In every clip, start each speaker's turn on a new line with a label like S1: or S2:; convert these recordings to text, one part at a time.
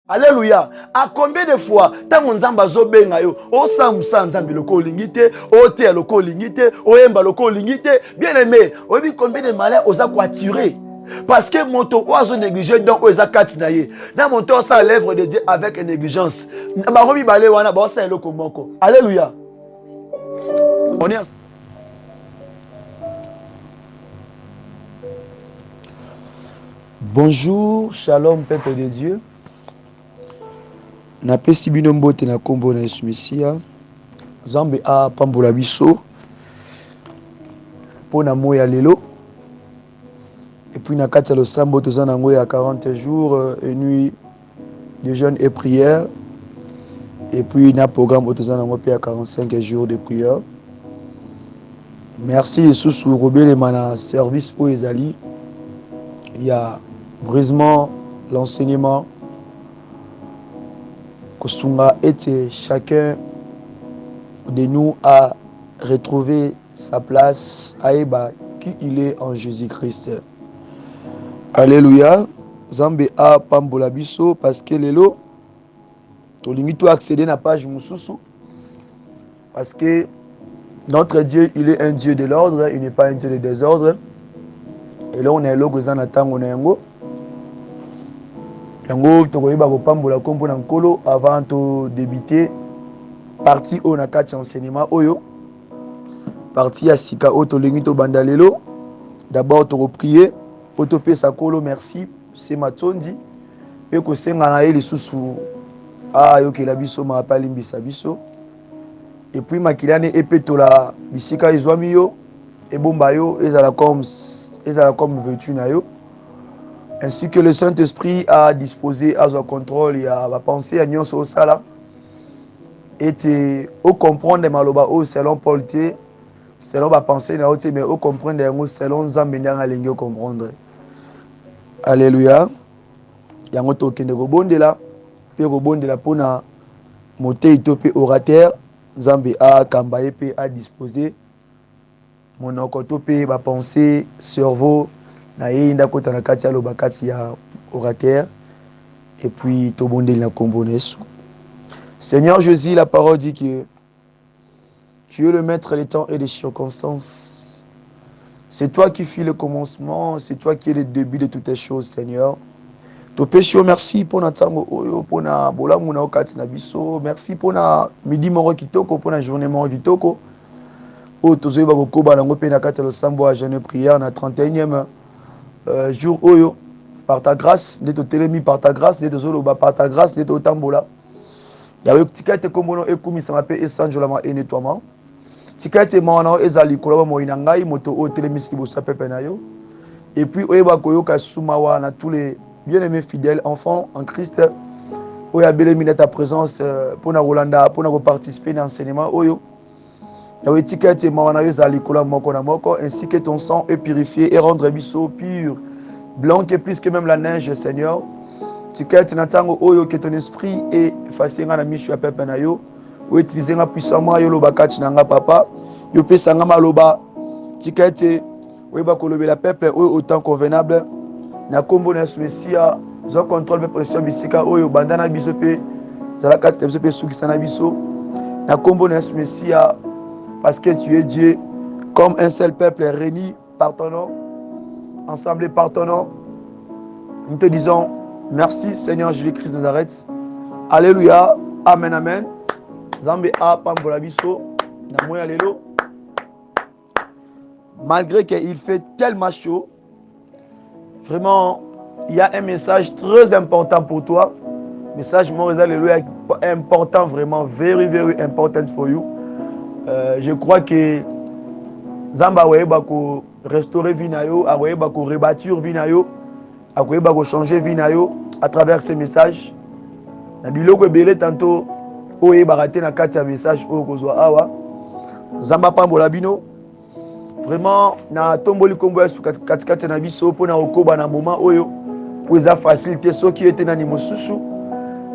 S1: Alléluia. À combien de fois, tant on zamba zo benga yo, o samsa nzambi loko lingite, o te loko lingite, o emba loko lingite, bien aimé, o bi combien de malheurs osa ko attirer. Parce que mon to oiseau négligé donc osa katinaye. Na mon to ça l'œuvre de Dieu avec négligence. Ba robi balé wana ba sa loko moko. Alléluia. On est Bonjour, shalom peuple de Dieu. Na pesi bino mbote na kombo na Yesu Mesia. Zambe a pambola biso pona moya lelo. Et puis na kati ya losambo toza nango ya 40 jours et nuit de jeûne et prière. Et puis na programme toza nango pe ya 45 jours de prière. Merci Yesu robelema na service o ezali. Il y a brisement l'enseignement Kosunga était chacun de nous a retrouvé sa place aeba qui il est en Jésus-Christ. Alléluia. Zambe a pambola biso parce que lelo to limite accéder na page mususu parce que notre Dieu, il est un Dieu de l'ordre, il n'est pas un Dieu de désordre. Et là on est logo zana tango na yango. Yango to koyeba ko pambola kompo na nkolo avant de débuter partie o na kati enseignement oyo. Partie ya sika o to lingi to bandalelo. D'abord to reprier pour te payer sa kolo merci c'est matondi pe ko senga na ele susu yo ke la biso ma pa limbisa biso. Et puis makiliane epetola bisika ezwami yo et bomba yo ezala comme vertu na yo. Ainsi que le Saint-Esprit a disposé à son contrôle et à penser à nyonso au sala et au comprendre maloba au selon Paul T selon ba pensée na ote mais au comprendre yango selon Nzambe ndanga lingi comprendre. Alléluia. Yango to kende ko bondela pe ko bondela pona motei to pe orateur Nzambe a kambaye pe a disposé monoko to pe ba pensée cerveau na yinda kota na kati ya lobakati ya orateur et puis to bondela kombo nesu. Seigneur Jésus, la parole dit que tu es le maître des temps et des circonstances. C'est toi qui fis le commencement, c'est toi qui es le début de toutes les choses, Seigneur. To péché, merci pour notre tango oyo, pour na bolamu na okati na biso, merci pour na midi moro kitoko, pour na journée moro kitoko. O tozoyi ba kokoba nango pe na kati ya losambo a jeûne prière na 31e jour oyo. Par ta grâce, ne te télémi par ta grâce, ne te zoloba par ta grâce, ne te otambola. Yawe tikate kombono ekumisa mape esanjolama et nettoiement. Tikate mawana ezali koloba moina ngai moto o télémisi bosa pepe na yo. Et puis oyeba koyoka sumawa na tous les bien-aimés fidèles enfants en Christ. Oya belemi na ta présence pour na Rolanda pour na participer dans l'enseignement oyo. Yawe tikate mawana ezali koloba moko na moko ainsi que ton sang est purifié et rendre biso pur, blanc et plus que même la neige, Seigneur. Tikate na tango oyo que ton esprit est effacé na mishu ya pepe na yo. Ou utiliser nga puissamment yo lobakati na nga papa. Yo pesa nga maloba. Tikate oyeba kolobela peuple oyo autant convenable. Na kombo na Messia, zo contrôle pe pression bisika oyo bandana biso pe zala kati te biso pe sukisa na biso. Na kombo na Messia parce que tu es Dieu comme un seul peuple réuni par ton nom, ensemble par ton nom. Nous te disons merci Seigneur Jésus-Christ de Nazareth. Alléluia. Amen, amen. Zambe a pambola biso na moya lelo. Malgré qu'il fait tellement chaud, vraiment, il y a un message très important pour toi. Message important, vraiment, very, very important for you. Je crois que Zamba weba ko restaurer vinayo, weba ko rebâtir vinayo, weba ko changer vinayo à travers ces messages. Na biloko belé tantôt oye baraté na kati ya message oyo kozwa awa. Zamba pambola bino. Vraiment na tomboli kombo ya katikati na biso pona okoba na moment oyo pour eza facilité soki ete na mosusu.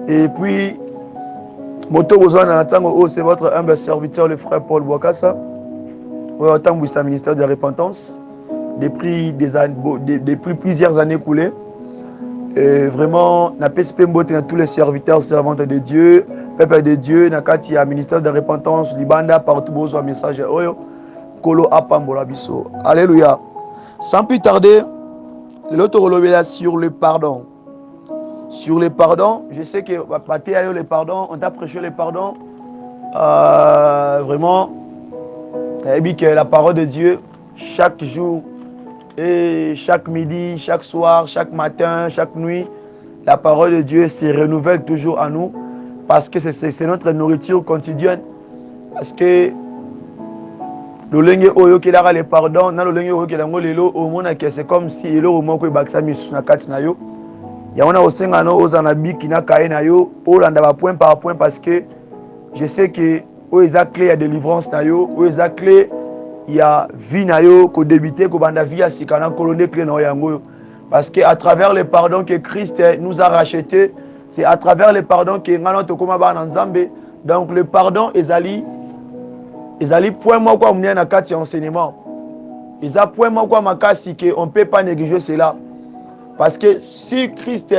S1: Et puis moto kozwa na tango o c'est votre humble serviteur le frère Paul Bouakassa. Oyo tambwisa ministère de la repentance depuis plusieurs années coulées. Et vraiment, na PSP Mbote, tous les serviteurs, servantes de Dieu, peuple de Dieu, nakati ya ministère de repentance, Libanda, partout, besoin message, oyo, Kolo Apambola Biso. Alléluia. Sans plus tarder, l'autre relevée sur le pardon. Sur le pardon, je sais que le pardon, on t'a prêché le pardon. Vraiment, que la parole de Dieu, chaque jour, et chaque midi, chaque soir, chaque matin, chaque nuit, la parole de Dieu se renouvelle toujours à nous parce que c'est notre nourriture quotidienne. Parce que le lengue oyo qui a le pardon, na le lengue oyo qui a lelo au monde que c'est comme si elo au monde ko baksa misu na kati na yo. Ya ona osenga no ozanabi kina kae na yo, olanda ba point par point parce que je sais que o eza clé ya délivrance na yo, o eza clé ya vie na yo ko débiter ko banda vie ya sikana kolonde clé na yango. Parce que à travers le pardon que Christ nous a racheté, c'est à travers le pardon que ngana to koma ba na Nzambe. Donc le pardon ezali point moi quoi na kati enseignement. Eza point moi quoi makasi que on peut pas négliger cela. Parce que si Christ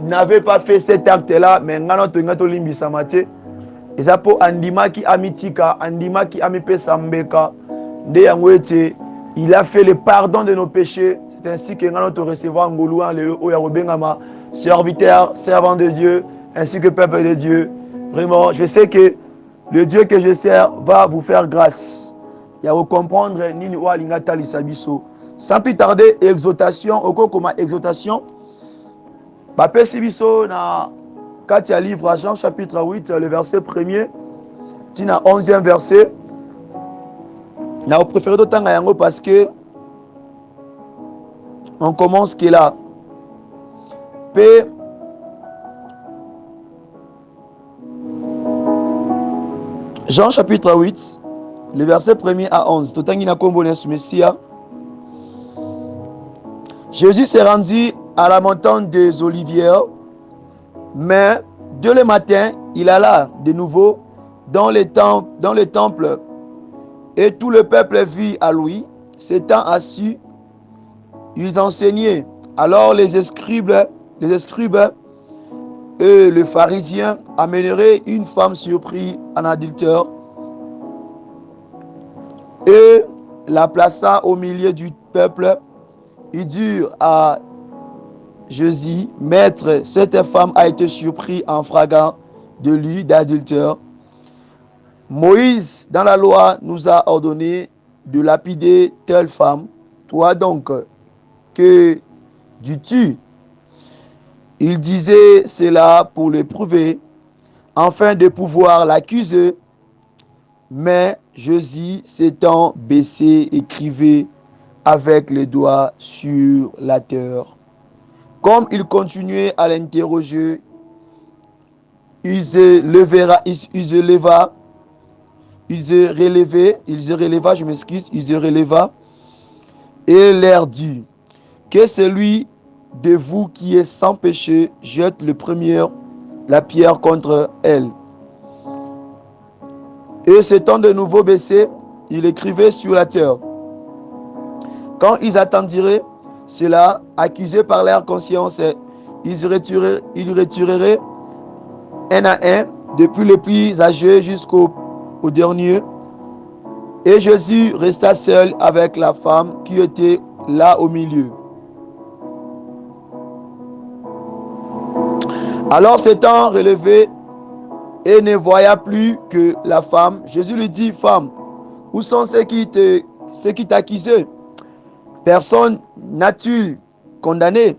S1: n'avait pas fait cet acte-là, mais ngana to ngato limbisa mate, eza po andima ki amitika, andima ki amipe sambeka, de yango ete, il a fait le pardon de nos péchés. C'est ainsi que ngana to recevoir ngoluan le oya robengama, serviteur, servant de Dieu, ainsi que peuple de Dieu. Vraiment, je sais que le Dieu que je sers va vous faire grâce. Il y a à comprendre nini wa lingata lisabiso. Sans plus tarder, exhortation, oko comme exhortation. Bapé sibiso na Katia livre à Jean chapitre 8, le verset 1er, tina 11e verset. Na préféré d'autant yango parce que on commence qui est là. P Jean chapitre 8, le verset 1er à 11. Totangi na komboné sous Messia. Jésus s'est rendu à la montagne des Oliviers, mais dès le matin, il alla de nouveau dans le temple, et tout le peuple vit à lui, s'étant assis, ils enseignaient. Alors les scribes et les pharisiens amèneraient une femme surprise en adultère et la plaça au milieu du peuple. Ils dirent à Jésus, Maître, cette femme a été surprise en flagrant délit d'adultère. Moïse, dans la loi, nous a ordonné de lapider telle femme. Toi donc, que dis-tu? Il disait cela pour l'éprouver, afin de pouvoir l'accuser. Mais Jésus, s'étant baissé, écrivait avec les doigts sur la terre. Comme il continuait à l'interroger, il se releva et leur dit, que celui de vous qui est sans péché jette la pierre contre elle. Et s'étant de nouveau baissé, il écrivait sur la terre. Quand ils attendirent cela, accusés par leur conscience, ils retireraient un à un, depuis le plus âgé jusqu'au dernier. Et Jésus resta seul avec la femme qui était là au milieu. Alors s'étant relevé et ne voyant plus que la femme, Jésus lui dit, femme, où sont ceux qui t'accusaient? Personne n'a-t-il condamné?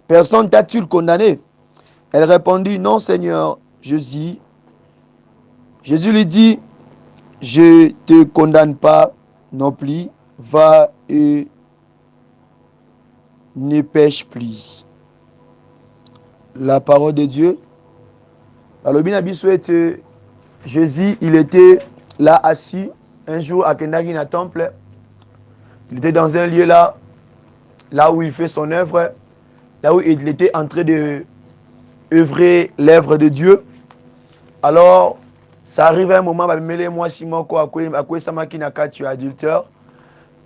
S1: Personne t'a-t-il condamné? Elle répondit, non Seigneur. Jésus lui dit, je te condamne pas non plus, va et ne pêche plus. La parole de Dieu. Alors, Jésus, il était là assis un jour à Kendagina temple. Il était dans un lieu là où il fait son œuvre, là où il était en train de œuvrer l'œuvre de Dieu. Alors, ça arrive à un moment, moi Simoko à quoi samaki na kati adultère,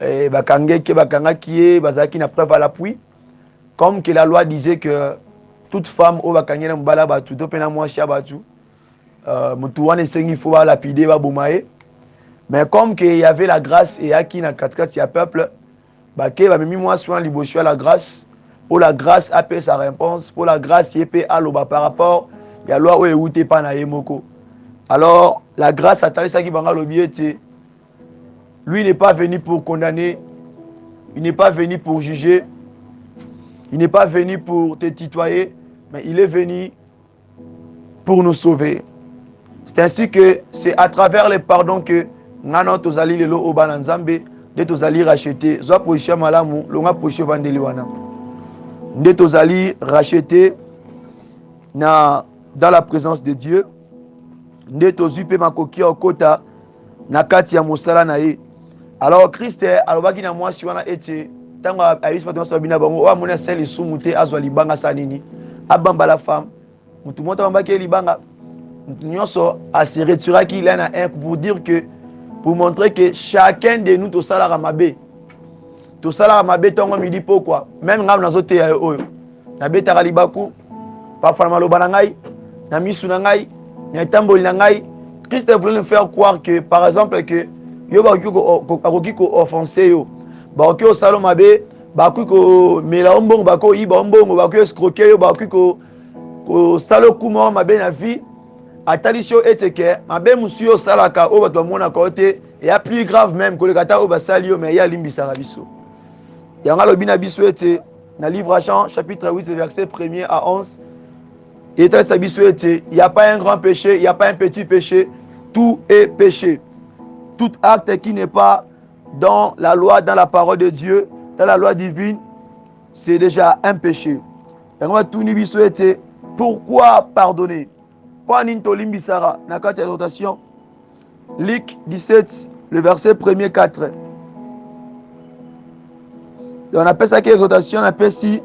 S1: bakangeke bakanga qui bazaki na preuve à l'appui. comme que la loi disait que toute femme au bakanyela mbala batu to pena mwasi batu mutu wana esengi faut ba lapider ba bomaye. Mais comme qu'il y avait la grâce et qui na katikati ya peuple bake ba mimi mwasi wana liboso ya la grâce pour la grâce appelle sa réponse pour la grâce yepé aloba par rapport ya loi o euté pa na yemoko. Alors la grâce a talisa ki banga lobiete. Lui n'est pas venu pour condamner, il n'est pas venu pour juger, il n'est pas venu pour te tutoyer, mais il est venu pour nous sauver. C'est ainsi que c'est à travers les pardons que nana tozali lelo obana nzambe de tozali racheter. Zo position malamu longa position vandeli wana. De tozali racheter dans la présence de Dieu. De tozupe makoki okota na kati ya mosala na ye. Alors Christ alobaki na mwasi wana ete tango ayisi pato sabina bango wa mona sel isumute azwa libanga sanini abamba la femme mutu mota bambaki libanga nyonso a se retiraki il en a un pour dire que pour montrer que chacun de nous to sala mabe tango midi pourquoi même ngam nazote ya oyo na betaka libaku parfois na maloba na ngai na misu na ngai na tamboli na ngai. Christ voulait nous faire croire que par exemple que yo ba koki ko offenser yo ba koki o salo mabe ba koki ko mela ombongo ba ko iba ombongo ba koki escroquer yo ba koki ko salo kuma mabe na vie atalisio eteke mabe musu yo salaka o bato mona côté et a plus grave même que le kata o basali yo mais ya limbisa biso yanga lobina biso ete na livre à Jean chapitre 8 verset 1er à 11 et talisa biso ete il y a pas un grand péché, il y a pas un petit péché, tout est péché. Tout acte qui n'est pas dans la loi, dans la parole de Dieu, dans la loi divine, c'est déjà un péché. Et on va tout souhaiter. Pourquoi pardonner? Pourquoi n'intolimbi Sarah? Nakati notation. Luc 17, le verset 1er 4. On appelle ça quelle rotation? On appelle si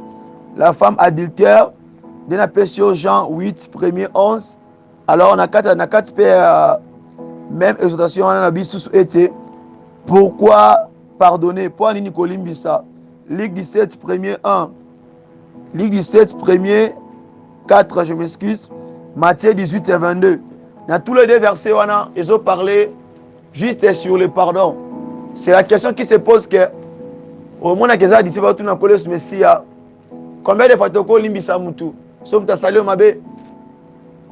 S1: la femme adultère. On appelle ça Jean 8, 1er 11. Alors on a quatre même exhortation on a bisu été pourquoi pardonner pour nini kolimbisa. Luc 17 premier 1, Luc 17 premier 4, je m'excuse, Matthieu 18 et 22. Dans tous les deux versets ils ont parlé juste sur le pardon. C'est la question qui se pose que au monde que ça dit pas tout na collège messia combien de fois tu kolimbisa mutu so muta salio mabe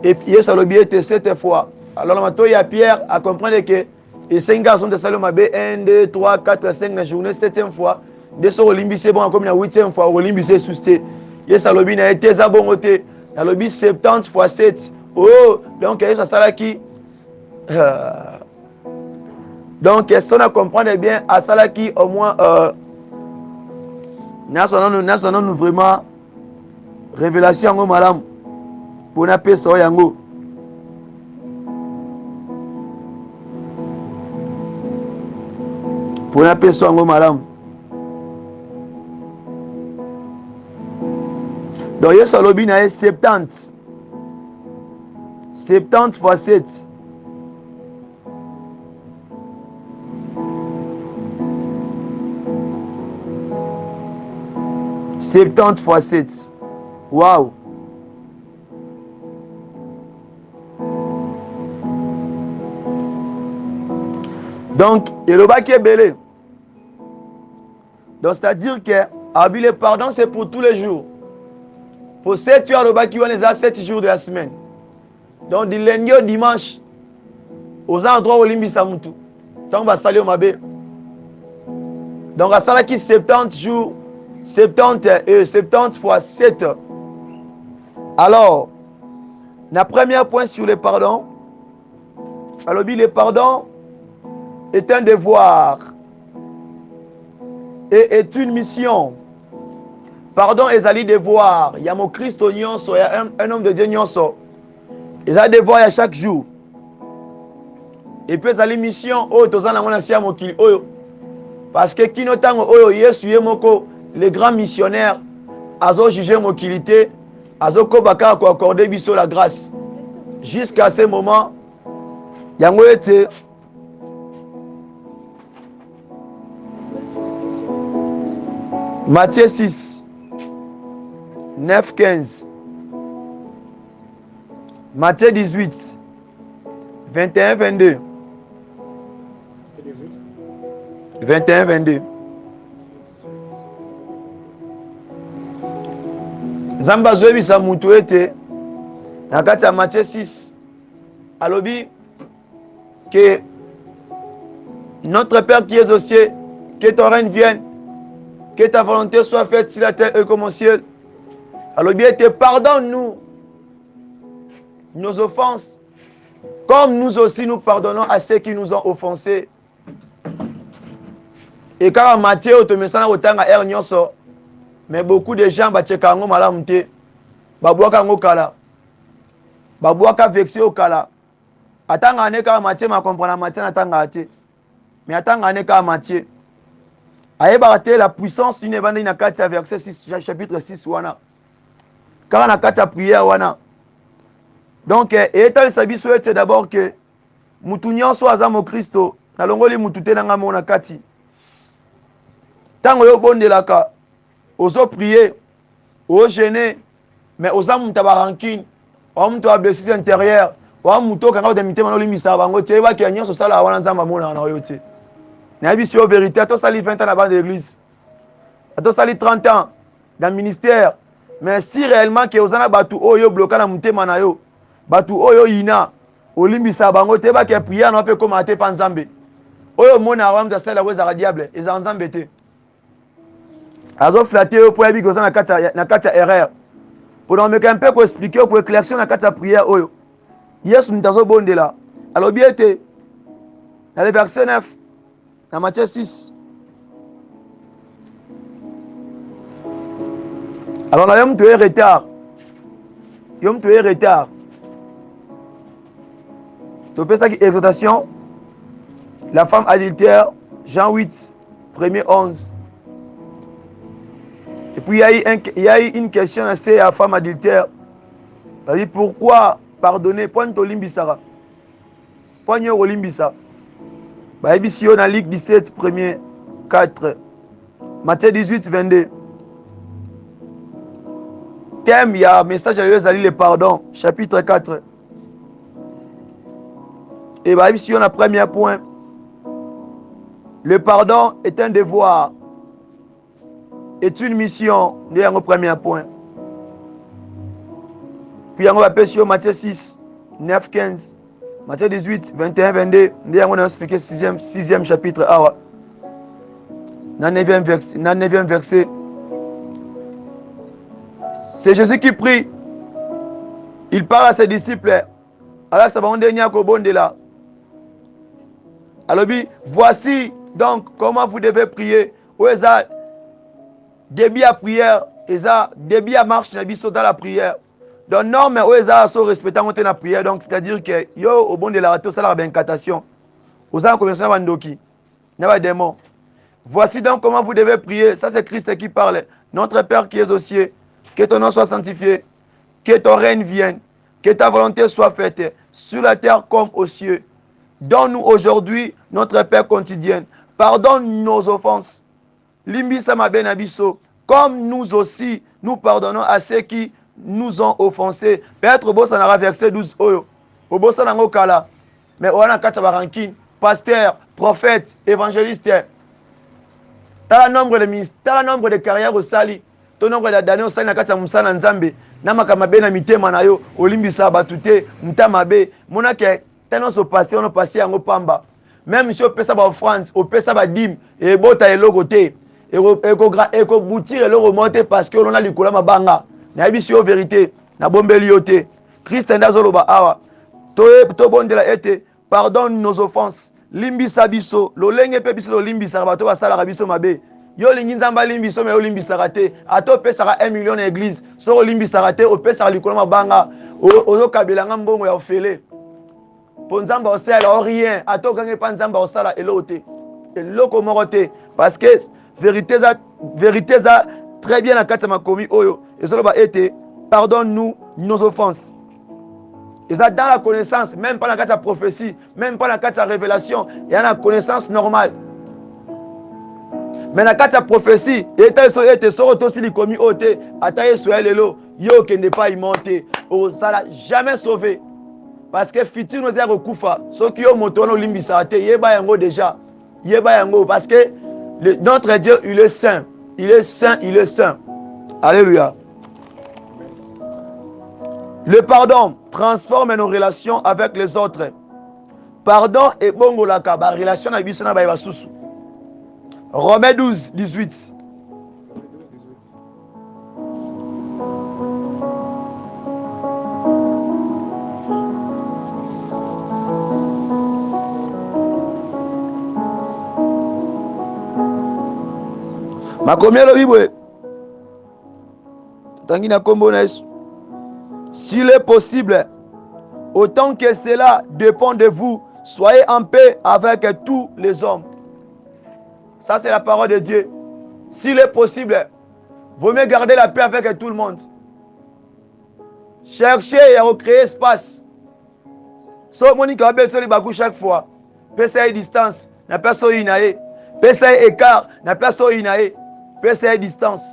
S1: et puis ça le bien 7 fois. Alors, maintenant, il y a Pierre à comprendre que les 5 garçons de Salomon 1, 2, 3, 4, 5 la journée, 7e fois. De ce Olimbi, c'est bon, comme la 8e fois, Olimbi, c'est susté. Yes, Alobi n'a été zabongoté. Alobi, 70 fois 7. Oh, donc, il y a ça qui. Donc, si on a compris bien, à ça qui, au moins, nous vraiment révélation au madame pour n'a pas ça yango. Pour la personne, madame. Donc, il y a 70. 70 fois 7. Septante fois 7. Waouh! Donc, il y a le bac qui est belé. Donc, c'est-à-dire que le pardon, c'est pour tous les jours. Pour 7 jours, le bac qui est 7 jours de la semaine. Donc, du lundi au dimanche, aux endroits où l'imbi samutu. Donc, on va saluer Mabé. Donc, à ça, qui 70 jours, 70 fois 7. Alors, le premier point sur le pardon. Alors, le pardon est un devoir et est une mission. Pardon, ezali devoir. Il y a mon Christ nyonso, il y a un homme de Dieu nyonso. Il y a devoir à chaque jour. Et puis ezali mission oyo tozana mona sia mokili oyo. Parce que kino tango oyo Yesu ye moko le grand missionnaire azo juger mokilité, azo kobaka ko accorder biso la grâce. Jusqu'à ce moment, yango ete Matthieu 6. 9, 15. Matthieu 18, 21, 22. 21, 22. Zamba zoebisa mutu ete na kati ya Matthieu 6 alobi que notre Père qui es aux cieux, que ton règne vienne, que ta volonté soit faite sur la terre et comme au ciel. Alobi ete pardonne-nous nos offenses, comme nous aussi nous pardonnons à ceux qui nous ont offensés. Et quand Matthieu otomesana otanga er nyonso, mais beaucoup de gens batcheka ngo malamu te, babwaka ngo kala, babwaka vexé au kala. Atanga ne ka Matthieu ma comprendre Matthieu atanga te, mais atanga ne ka Matthieu. Ayeba te la puissance d'une évangile na kati ya verset 6 chapitre 6 wana. Quand na kati ya prière wana. Donc etal sabiso ete d'abord que mutu nyonso azamo Kristo na longoli mutu te na ngamo na kati. Tango yo bondelaka ozo prier, ozo gêner, mais oza mutu ba rancune, o mutu ba blessure intérieure, o mutu kanga de mitema no limisa bango te ba ki nyonso sala wana nzamba mona na yo te. Na biso yo vérité, ato sali 20 ans na bande de l'église. Ato sali 30 ans dans le ministère, mais si réellement que ozana batu oyo bloqué na mutema na yo, batu oyo ina olimbisa bango te ba ki prier na pe comme ate pa nzambe. Oyo mona wa mta sala weza diable, eza nzambe te. Azo flatter yo pour ebi kozana na kati ya erreur. Pour nous mettre un peu pour expliquer pour éclaircir na kati ya prière oyo. Yesu ntazo bondela. Alors bien été dans le verset 9 dans Matthieu 6. Alors là yom tu es retard. Yom tu es retard. Tu peux ça qui exhortation. La femme adultère, Jean 8, premier 11. Et puis il y a eu une question assez à la femme adultère. Elle dit pourquoi pardonner? Point Olimbisara. Point Olimbisa. Bah, ici on a Luc 17, premier 4. Matthieu 18, 22. Thème, il y a un message à le pardon. Chapitre 4. Et bah, ici on a premier point. Le pardon est un devoir. Est une mission. Nous avons premier point. Puis on va passer sur Matthieu 6, 9, 15. Matthieu 18, 21, 22. Nous avons expliqué 6e chapitre. Dans le 9e verset. C'est Jésus qui prie. Il parle à ses disciples. Alors ça va on dernier de là. Alors voici donc comment vous devez prier. Où est ça? Début à prière, début à marche dans la prière. Donc non mais où est ça so respectant la prière, donc c'est-à-dire que yo au bon de la rato ça la incantation. Aux gens commencent à bandoki. N'a démon. Voici donc comment vous devez prier. Ça c'est Christ qui parle. Notre Père qui es aux cieux, que ton nom soit sanctifié, que ton règne vienne, que ta volonté soit faite sur la terre comme aux cieux. Donne-nous aujourd'hui notre Père quotidien. Pardonne nos offenses. Limbisa mabe na biso, comme nous aussi nous pardonnons à ceux qui nous ont offensés. Peut-être bossa na verset 12 oyo. O bossa na ngokala. Mais on a kata barankine, pasteur, prophète, évangéliste. T'as le nombre de ministres, t'as le nombre de carrières au sali, ton nombre d'années au sali na kata musana nzambe. Na makamabe na mitema na yo, olimbisa batute, mutamabe. Mona ke tellement so passé, on a passé en opamba. Même si on peut ça ba France, on peut ça ba dim et bota et logo te. Et ko boutir et le remonter parce que l'on a le kolama banga. Na biso vérité, na bombeli yote. Christ ndazoloba awa. To bondela ete, pardonne nos offenses. Limbisa biso, lo lenge pe biso lo limbisa bato basala biso mabe. Yo lingi nzamba limbiso me yo limbisa raté. Ato pesara 1 million na église. So limbisa raté, o pesara likolama banga. Ozo kabela ngambongo ya ofele. Pour nzamba osala rien. Ato gange pa nzamba osala elote. Eloko morote parce que vérité ça très bien la kati makomi oyo ezoloba ete pardonne-nous nos offenses. Et ça dans la connaissance, même pas la kati prophétie, même pas la kati révélation, il y a la connaissance normale. Mais na kati ya prophétie, eta so ete soko to sili komi ote, ata yesu lelo, yo ke n'est pas immonté, o sala jamais sauvé. Parce que futur nous a recouffa, ceux qui ont monté au limbisa te, yeba yango déjà, yeba yango parce que notre Dieu, il est saint, il est saint, il est saint. Alléluia. Le pardon transforme nos relations avec les autres. Pardon et bongolaka ba relation na biso na ba basusu. Romains 12, 18. Makomia lo bibwe. Tangi na kombo na Yesu. S'il est possible, autant que cela dépend de vous, soyez en paix avec tous les hommes. Ça, c'est la parole de Dieu. S'il est possible, vaut mieux garder la paix avec tout le monde. Cherchez à recréer espace. Sauf Monique Abel sur les bagou chaque fois. PCA distance, n'a pas so inae. PCA écart, n'a pas so inae. PCA distance.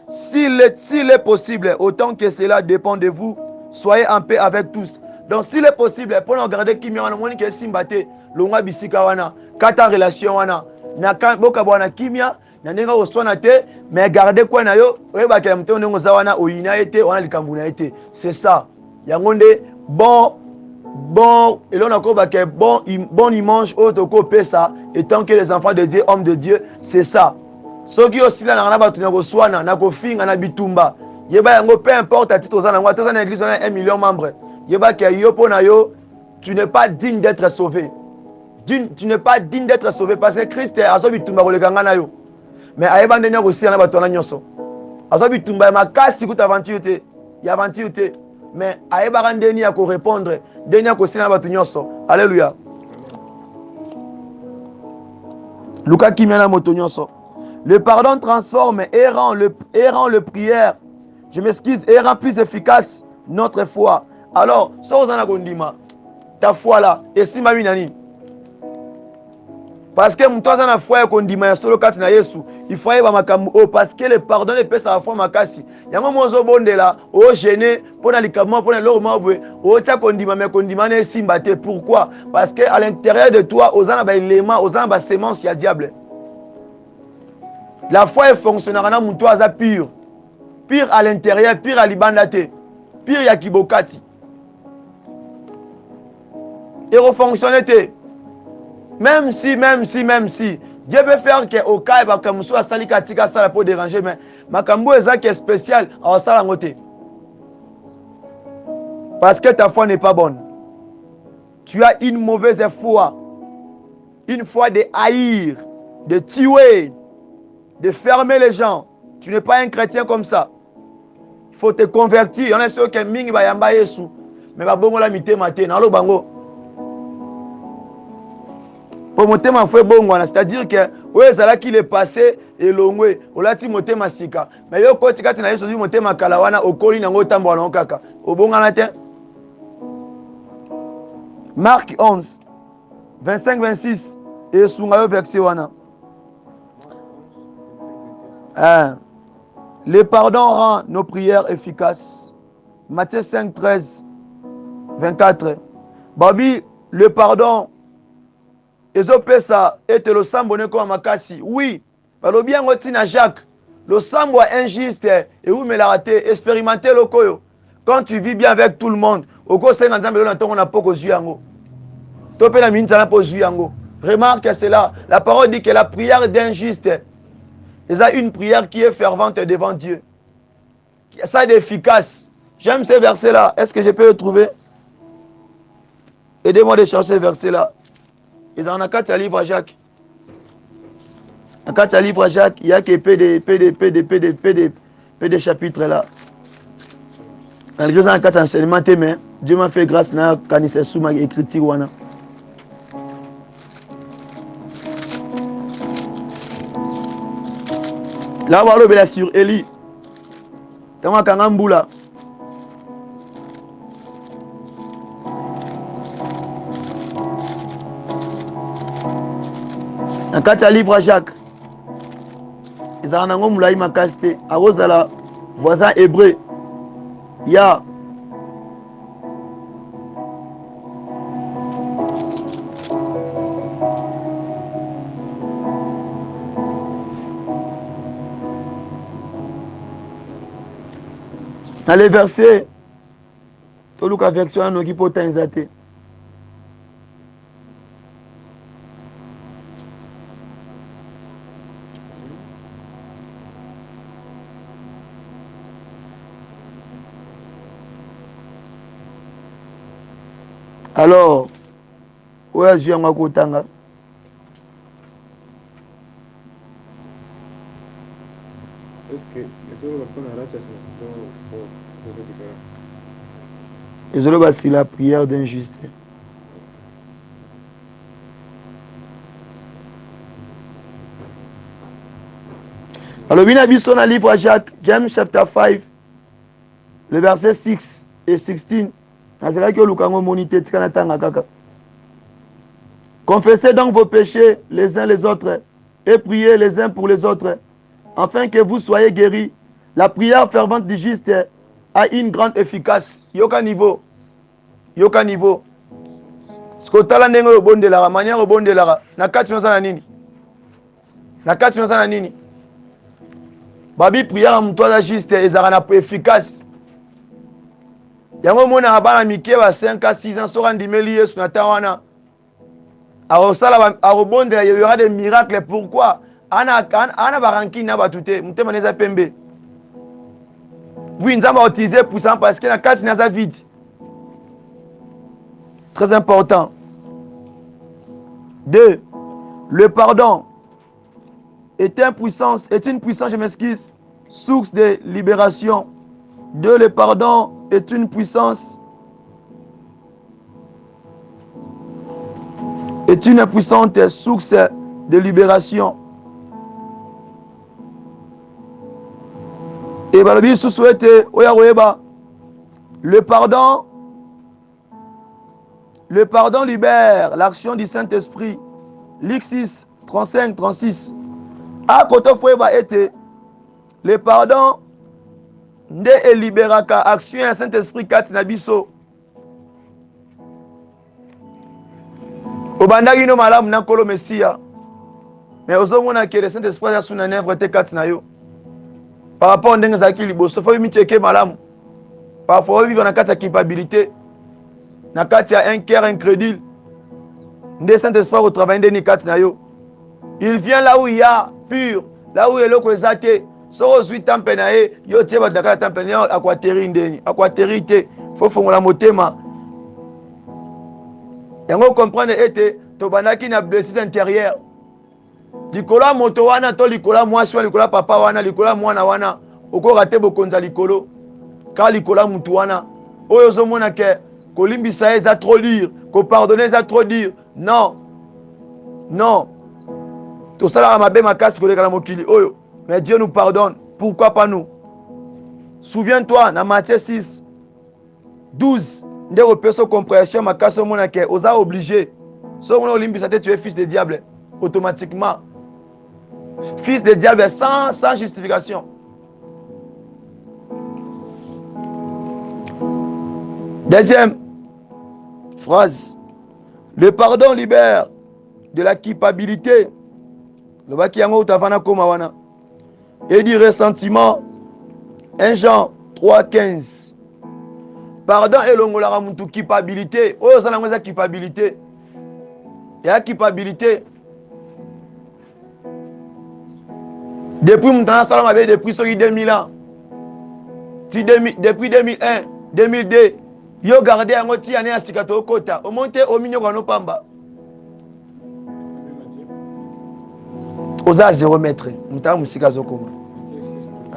S1: S'il est possible, autant que cela dépend de vous, soyez en paix avec tous. Donc s'il est possible, pour nous garder Kimia, on a dit Simbate, Longa Bisika wana, Kata relation wana, Naka Boka wana Kimia, Nanenga Oswanate, mais garder quoi na yo, Oeba Kalamte on est wana, Oina été, on a Likambuna été. C'est ça. Yangonde, bon, et l'on a bon image, autoko pesa, et tant que les enfants de Dieu, hommes de Dieu, c'est ça. Ceux qui aussi là na batu na koswana na kofinga na bitumba yeba yango peu importe à titre aux anangwa tous en église on a 1 million de membres yeba que yo pona yo tu n'es pas digne d'être sauvé. Tu n'es pas digne d'être sauvé parce que Christ azo bitumba ko lekanga na yo mais ayeba ndenya ko sila na batu na nyonso azo bitumba makasi kuta aventure ya aventure mais ayeba ndeni ya ko répondre ndenya ko sila na batu nyonso. Alléluia. Luka kimia na moto nyonso. Le pardon transforme et rend le prière, je m'excuse, et rend plus efficace notre foi. Alors, si vous en avez ta foi là, et si ma nani. Parce que mon toit na foi kondima solo kati na Yesu, il faut y makambo parce que le pardon ne peut sa foi makasi. Yango mozo bondela, o gêner pour na likamo pour na lo mabwe, o tia kondima mais kondima ne simbate. Pourquoi? Parce que à l'intérieur de toi, ozana ba élément, ozana ba sémence ya diable. La foi fonctionnera dans mon toit pur. Pur à l'intérieur, pur à l'ibandate. Pur ya kibokati. Et refonctionner. Même si, Dieu peut faire que au cas où comme soit sali katika sala pour déranger, mais makambo ezaki est spécial en sala ngote. Parce que ta foi n'est pas bonne. Tu as une mauvaise foi. Une foi de haïr, de tuer, de fermer les gens. Tu n'es pas un chrétien comme ça. Il faut te convertir. On est sûr que mingi ba yamba Yesu. Mais ba bongo la mité maté na lo bango. Pour monter ma foi bongo, c'est-à-dire que ouais ça là qu'il est passé et longwe, o lati monter ma sika. Mais yo ko tikati na Yesu zi monter ma kalawana okoli na ngota mbona kaka. O bonga na te. Marc 11 25-26 et sunga yo verset wana. Le pardon rend nos prières efficaces. Matthieu 5, 13, 24. Babi, le pardon, ezopesa ete lo sambone kwa makasi. Oui, balo bien ngotina Jacques. Le sambo injuste et où me l'a raté, expérimenter le koyo. Quand tu vis bien avec tout le monde, au cours de 50 ans, on n'a pas qu'aux yango. Topé la minute, on n'a pas yango. Remarque cela. La parole dit que la prière d'injuste, il y a une prière qui est fervente devant Dieu. Ça est efficace. J'aime ces versets-là. Est-ce que je peux le trouver? Aidez-moi de chercher ces versets-là. Ils en ont quatre livres à Jacques. En quatre livres à Jacques, il y a que P des chapitres là. Malgré ça, en quatre enseignements, mais Dieu m'a fait grâce quand il s'est sous ma écriture. Là, on va sur Élie. Tama Kangambula. Na kati ya livre à Jacques. Ezala nango mulai makasi te. Akozala voisin hébreu. Ya dans les versets, toluka version anoki pota nzate. Alors, où est-ce que je suis? Désolé, c'est la prière d'un juste. Alors, bien abisso dans le livre à Jacques, James chapter 5, le verset 6 et 16. C'est là que le Lukango monité tkanatanga kaka. Confessez donc vos péchés les uns les autres et priez les uns pour les autres, afin que vous soyez guéris. La prière fervente du juste a une grande efficace. Yoka niveau. Yoka niveau. Ce que tu as là, au bon de la manière au bon de la. Nakati na nini. Nakati na nini. Babi prière mutwa juste ezara na efficace. Yango mona abana mike ba 5 à 6 ans sora ndimeli Yesu na tawana. Il y aura des miracles. Pourquoi? Ana baranki na batute. Mutema neza pembe. Oui, nous avons utilisé puissant parce que la carte n'est vide. Très important. 2. Le pardon est une puissance, je m'excuse, source de libération. 2. Le pardon est une puissance, est une puissante source de libération. Et bien, le pardon libère l'action du Saint-Esprit. Luc 6, 35, 36. À côté de le pardon ne libère l'action du Saint-Esprit kat nabiso. Obandaki no malamu na kolo Messia. Mais ozomona que le Saint-Esprit a son œuvre te kat na yo. Par rapport à ndenge zaki liboso, faut mi checker malamu. Parfois vivre dans la culpabilité. Na kati ya un cœur incrédule. Nde Saint-Esprit au travail de nikati na yo. Il vient là où il y a pur, là où il y a l'eau kozate. So suis tempe na ye, yo tie ba dakala tempe na akwateri ndeni, akwateri te. Faut fongola motema. Yango comprendre ete to banaki na blessure intérieure. Likola moto wana to likola mwasi wana likola papa wana likola mwana wana oko rate bokonza likolo. Ka likola mutu wana. Oyo zo mona ke kolimbisa eza trop dur, ko pardonner eza trop dur. Non. Non. Tout ça là mabe makasi koleka na mokili oyo. Mais Dieu nous pardonne. Pourquoi pas nous? Souviens-toi dans Matthieu 6 12 nde repeso compréhension makasi mona ke oza obligé. So mona olimbisa te tu es fils de diable automatiquement. Fils de diable sans justification. Deuxième phrase. Le pardon libère de la culpabilité. Le baki yango utavana koma wana. Et du ressentiment. 1 Jean 3, 15. Pardon et l'ongola mutu culpabilité. Oh, ça n'a culpabilité. Il y a culpabilité. Depuis mon temps, ça m'a depuis 2000 ans. Depuis 2001, 2002. Yo gardé un moti ane asikato kota. O monte o minyo kwa no pamba. Oza 0 mètre. Muta musika zokoma.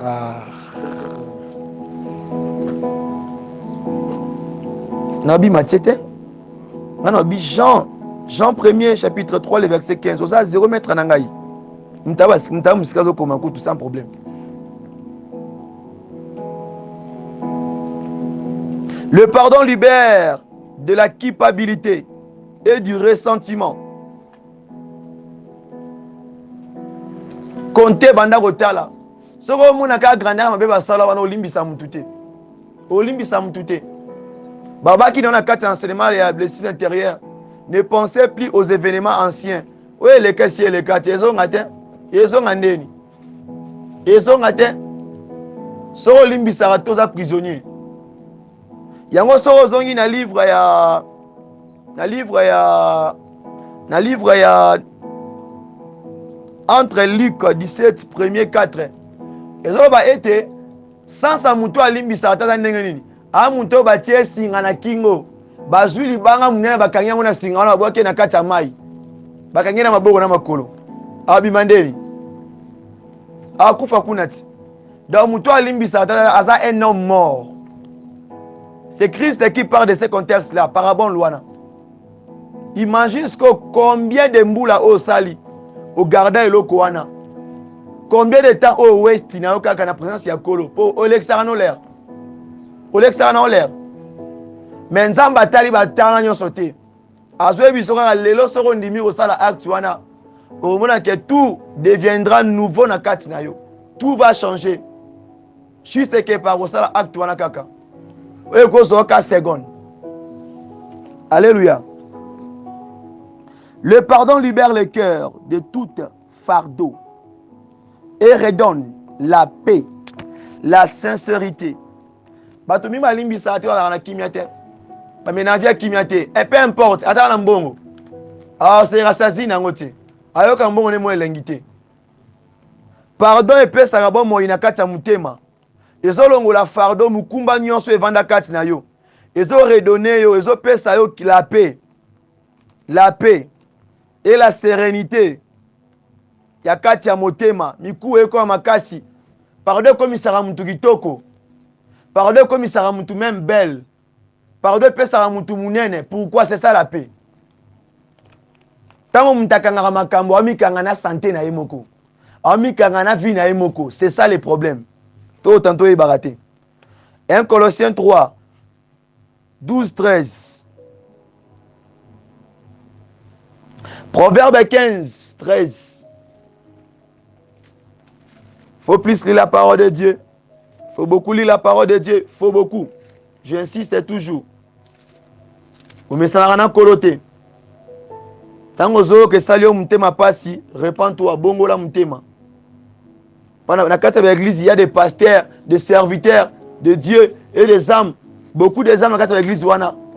S1: Ah. Nabi Matthieu. Nabi Jean 1er chapitre 3 le verset 15. Oza 0 mètre nangai. Muta musika zokoma kutu sans problème. Le pardon libère de la culpabilité et du ressentiment. compter banda kotala soko omona ka grandeur mabe basala wana olimbisa mutu te olimbisa mutu te babaki dans la carte d'enseignement et la blessure intérieure ne pensez plus aux événements anciens oyo eleka si eleka te ezonga te ezonga ndeni ezonga te soko olimbisaka te oza prisonnier yango soko ozongi na livre ya entre Luc 17 premier 4 ezoloba ete sansa mutu alimbisaka te aza ndenge nini mutu oyo batie singa na kingo bazwi libanga munene bakangi yango na singa wana babwaki na kati ya mai bakangi na maboko na makolo abima ndeni akufa kuna ti donc mutu alimbisaka te aza un homme mort. C'est Christ qui parle de ce contexte-là, parabole wana. Imagine ce que combien de mboula au sali au garda eloko wana. Combien de temps au ouest na okaka na présence ya kolo po olexara no l'air. Olexara no l'air. Mais nzamba tali batanga nyonso te. Azwe biso kaka lelo soko ndimi osala acte wana. Omona que tout deviendra nouveau na kati na yo. Tout va changer. Juste que par osala acte wana kaka. Et cause 4 secondes. Alléluia. Le pardon libère le cœur de tout fardeau et redonne la paix, la sincérité. Batomi malimbi sa ati wana kimiate. Ba menavia kimiate. Et peu importe, ata na mbongo. C'est rassasi na ngote. Ayoka mbongo ne mo elengite. Pardon et paix sa bon mo inakata mutema. Ezo longola fardeau mukumba nyonso evanda kati na yo. Ezo redonner yo, ezo pesa yo la paix. La paix et la sérénité. Ya kati ya motema, miku eko makasi. Pardon comme isara mutu kitoko. Pardon comme isara mutu même belle. Pardon pesa mutu munene. Pourquoi c'est ça la paix? Tango mutakanga makambo amikanga na santé na yemoko. Amikanga na vie na yemoko. C'est ça le problème. Tantôt il baraté. 1 Colossiens 3, 12, 13. Proverbe 15, 13. Faut plus lire la parole de Dieu. Faut beaucoup lire la parole de Dieu. Faut beaucoup. J'insiste toujours. Vous me savez koloté. Tango zo que salio mutema pasi, répands-toi bongo la mutema. Dans la carte de l'église, il y a des pasteurs, des serviteurs de Dieu et des âmes. Beaucoup des âmes dans la carte de l'église,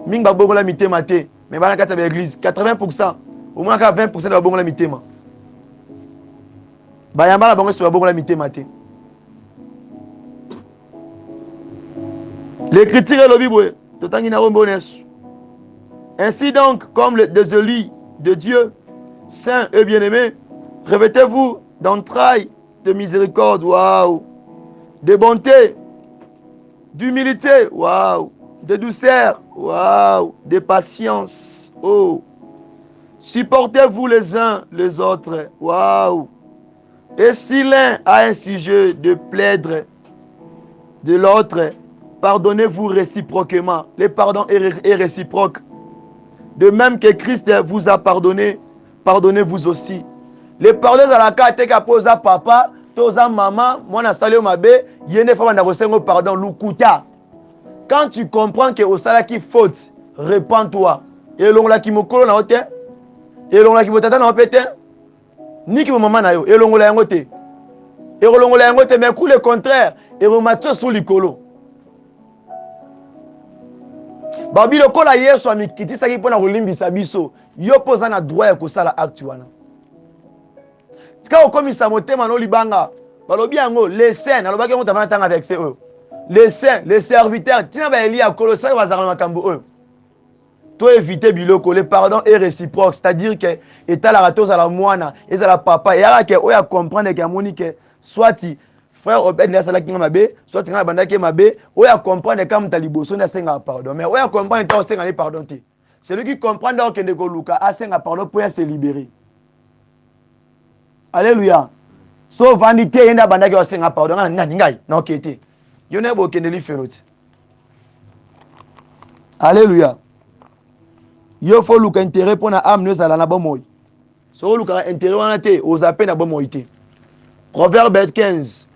S1: Mingba bongo la mitema te. Mais dans la carte de l'église, 80%, au moins 20% de la bongo la mitema. Bayamba la bongo sur la bongo la mitema te. L'écriture est le Bible. Ainsi donc, comme des élus de Dieu, saints et bien-aimés, revêtez-vous d'entrailles de miséricorde, waouh, de bonté, d'humilité, waouh, de douceur, waouh, de patience, oh. Supportez-vous les uns les autres, waouh. Et si l'un a un sujet de plaindre de l'autre, pardonnez-vous réciproquement. Le pardon est réciproque. De même que Christ vous a pardonné, pardonnez-vous aussi. Le pardon à la carte est à papa, toza maman, moi salé mabe, yene fama na kosengo pardon lukuta. Quand tu comprends que au sala qui faute, répands-toi. Et l'on la qui mokolo na ote, et l'on la qui motata na opete, ni ki maman na yo, et l'on la yangote. Et l'on la yangote, mais coup le contraire, et l'on matcho sous likolo. Babi le kola yeso amikiti saki pona kolimbisa biso, yo poza na droit ya kosala acte wana. Tika okomisa motema no libanga, balobi yango les saints, alobaki ngo tavana tanga avec eux. Les saints, les serviteurs, tina ba eli ya Colossiens bazara makambo eux. To éviter biloko, le pardon est réciproque, c'est-à-dire que état la ratos à la moine, et à la papa, et à que oya comprendre que monique soit frère Obed na sala kinga mabe, soit kinga banda ke mabe, oya comprendre comme taliboso na senga pardon, mais oya comprendre to senga pardon te. Celui qui comprend donc que de Luka a senga pardon pour se libérer. Alléluia. So vanité yenda banda ke senga pardon na ngai na okete. Yo ne bo kendeli feroti. Alléluia. Yo faut luka intérêt pour na âme nous ala na bomoy. So luka intérêt wana te ozape na bomoy te. Proverbe 15.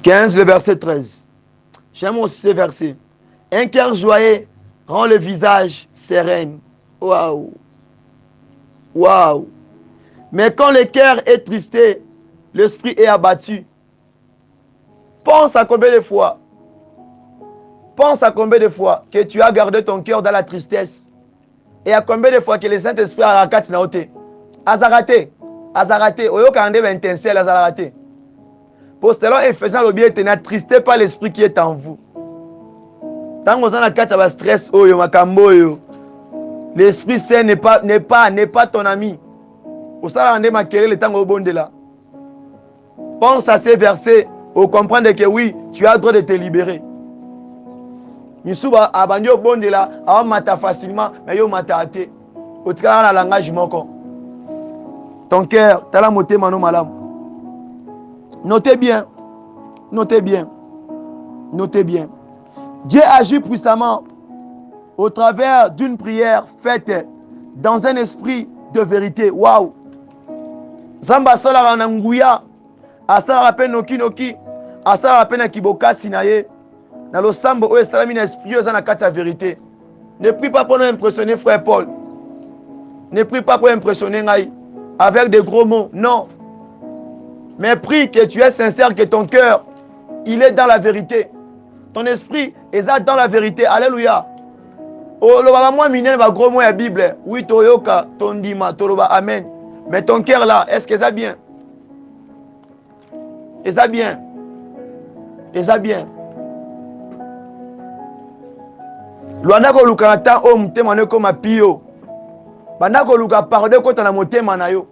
S1: Le verset 13. J'aime aussi ce verset. Un cœur joyeux rend le visage serein. Waouh! Waouh! Mais quand le cœur est tristé, l'esprit est abattu. Pense à combien de fois que tu as gardé ton cœur dans la tristesse. Et à combien de fois que le Saint-Esprit a raté na ote. Azaraté. Oyokande va intensel azaraté. Pour cela, et faisant le bien, n'attristez pas l'esprit qui est en vous. Tant que vous avez un stress, l'Esprit Saint n'est pas ton ami. Vous allez le temps au bon de là. Pense à ces versets pour comprendre que oui, tu as le droit de te libérer. Misuba abandi au bon de là, a mata facilement, mais yo mata até. Au travers la langage moko. Ton cœur, t'as la moté mano malam. Notez bien. Dieu agit puissamment au travers d'une prière faite dans un esprit de vérité. Waouh! Zamba sala na nguya, asala pe noki, asala pe na kiboka sinaye. Na lo sambo o esala na esprit oza na kati ya vérité. Ne prie pas pour nous impressionner frère Paul. Ne prie pas pour impressionner ngai avec des gros mots. Non. Mais prie que tu es sincère, que ton cœur, il est dans la vérité. Ton esprit est dans la vérité. Alléluia. Oh, le baba moi minel va gros mot la Bible. Oui, toyoka, tondima, toloba, amen. Mais ton cœur là, est-ce que ça bien? Et ça bien? Luana ko luka ta o mutema ne ko mapio. Bana ko luka pardon ko na motema na yo.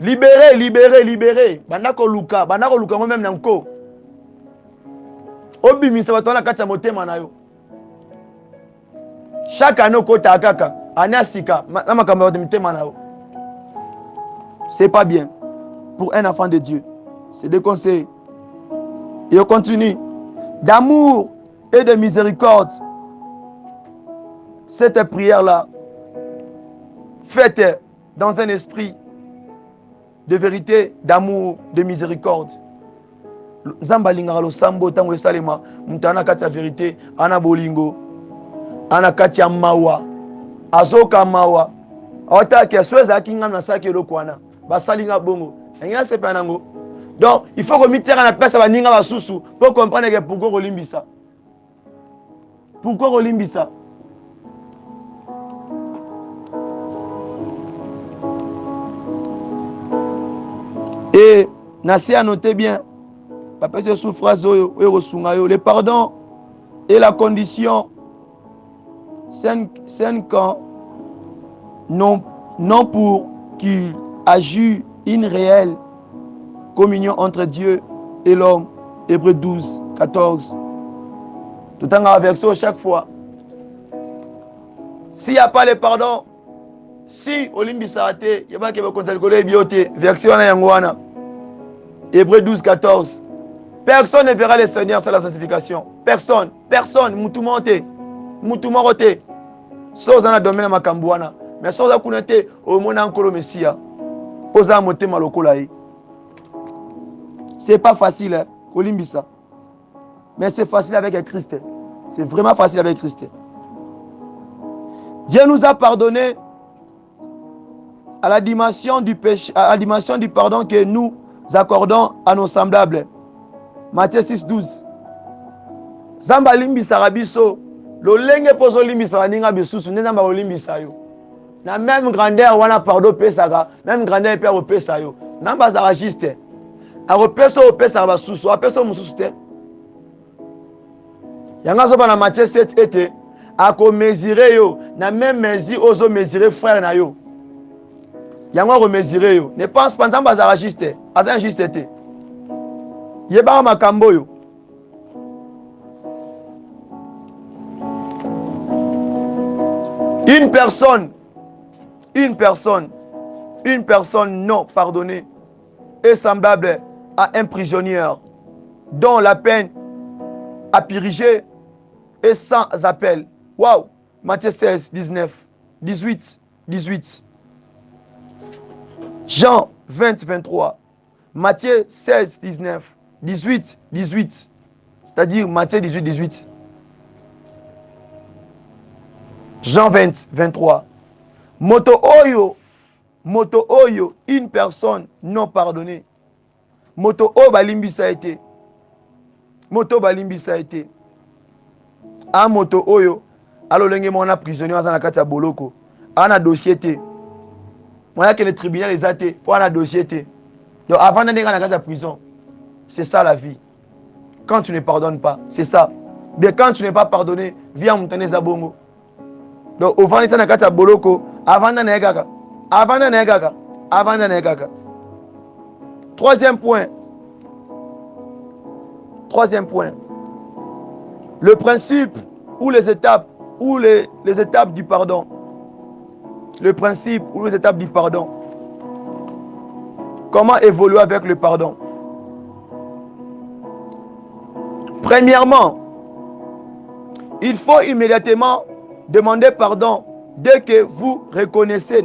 S1: Libéré. Bana ko luka moi même nanko. Obimisa batona kati ya motema na yo. Chaque année ko ta kaka, anasika na makambo de motema na yo. C'est pas bien pour un enfant de Dieu. C'est des conseils. Et on continue. D'amour et de miséricorde. Cette prière-là, faite dans un esprit de vérité, d'amour, de miséricorde. Zamba lingara lo sambo tango esalema, mutana kati ya vérité, ana bolingo, ana kati ya mawa, azoka mawa. Ota ke sweza kinga na saki lokwana, basalinga bongo. Enya sepa nango. Donc, il faut que mitera na pesa baninga basusu pour comprendre que pourquoi olimbisa. Pourquoi olimbisa? Et Nassi a noté bien, papa se souffrance le pardon est la condition saine quand non pour qu'il agisse une réelle communion entre Dieu et l'homme. Hébreux 12, 14. Tout en version chaque fois. S'il n'y a pas le pardon, si Olimbi Sarate, il y a qui va consulter bioté, version Yangoana. Hébreux 12, 14. Personne ne verra le Seigneur sans la sanctification. Personne. Moutumorote. Soza na domaine makambouana. Mais soza kunete au mona nkolo Messia. Oza motema lokola yi. C'est pas facile, hein, Kolimbisa. Mais c'est facile avec Christ. C'est vraiment facile avec Christ. Dieu nous a pardonné à la dimension du péché, à la dimension du pardon que nous accordons à nos semblables. Matthieu 6, 12. Zamba limbisa rabiso, lo lenge pozo limbisa ninga bisusu, nzamba limbisa yo. Na même grandeur wana pardon pesaka, même grandeur pe au pesa yo. Namba za juste. A repeso au pesa basusu, a peso mususu te. Yanga zo na Matthieu 7 ete ako mesurer yo, na même mesure ozo mesurer frère na yo. Yango remesurer yo. Ne pense pas nzamba za juste, aza juste te. Yeba makambo yo. Une personne non pardonnée est semblable à un prisonnier dont la peine a purgé et sans appel. Waouh! Matthieu 16, 19. 18, 18. Jean 20, 23. Matthieu 16, 19. 18, 18. C'est-à-dire Matthieu 18, 18. Jean 20, 23. Moto oyo, une personne non pardonnée. Moto o balimbisa été. Moto balimbisa été. A moto oyo, alo lenge mona prisonnier azana kati ya boloko. Ana dossier te. Moya que le tribunal les a te, pour ana dossier te. Donc avant d'aller dans la prison, c'est ça la vie. Quand tu ne pardonnes pas, c'est ça. Mais quand tu n'es pas pardonné, viens montaner zabongo. Donc au fond, dans la boloko, avant d'aller gaga. Avant d'aller gaga. Avant d'aller gaga. Troisième point. Troisième point. Le principe ou les étapes du pardon. Le principe ou les étapes du pardon. Comment évoluer avec le pardon? Premièrement, il faut immédiatement demander pardon dès que vous reconnaissez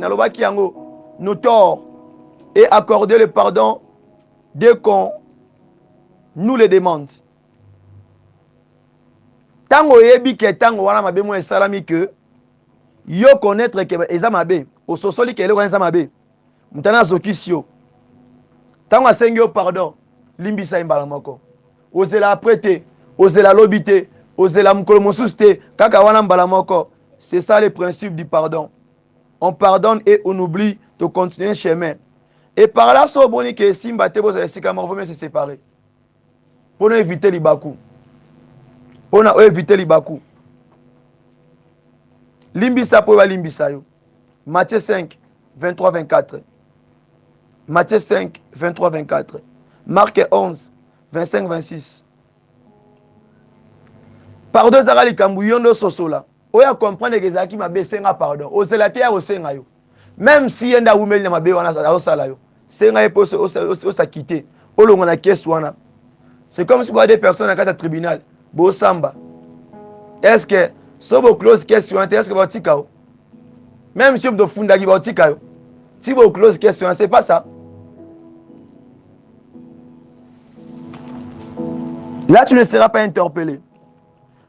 S1: nos torts et accorder le pardon dès qu'on nous le demande. Tango yebi ke tango wana mabe mo esalami que yo connaître que eza mabe o sosoli ke le eza mabe mutana zokisio tango asengi yo pardon limbisa imbala moko ozela aprete ozela lobite ozela mukolo mosusu te kaka wana mbala moko. C'est ça le principe du pardon. On pardonne et on oublie de continuer le chemin. Et par là, so boni que simba te boza esika ma faut se séparer. Pour éviter les bakou. Pour éviter les bakou. Limbisa po ba limbisa yo. Matthieu 5 23 24. Matthieu 5 23 24. Marc 11 25 26. Pardon zara likambu yondo sosola. Oya comprendre que zaki ma besenga pardon. Ozela te ya osenga yo. Même si yenda wumeli na mabe wana osala yo. Senga ye po osa quitter. Olongo na caisse wana. C'est comme si vous avez des personnes à casa tribunal. Bo samba. Est-ce que so bo close caisse wana est-ce que ba tika yo? Même si vous do funda ki ba tika yo. Si bo close caisse wana c'est pas ça. Là tu ne seras pas interpellé.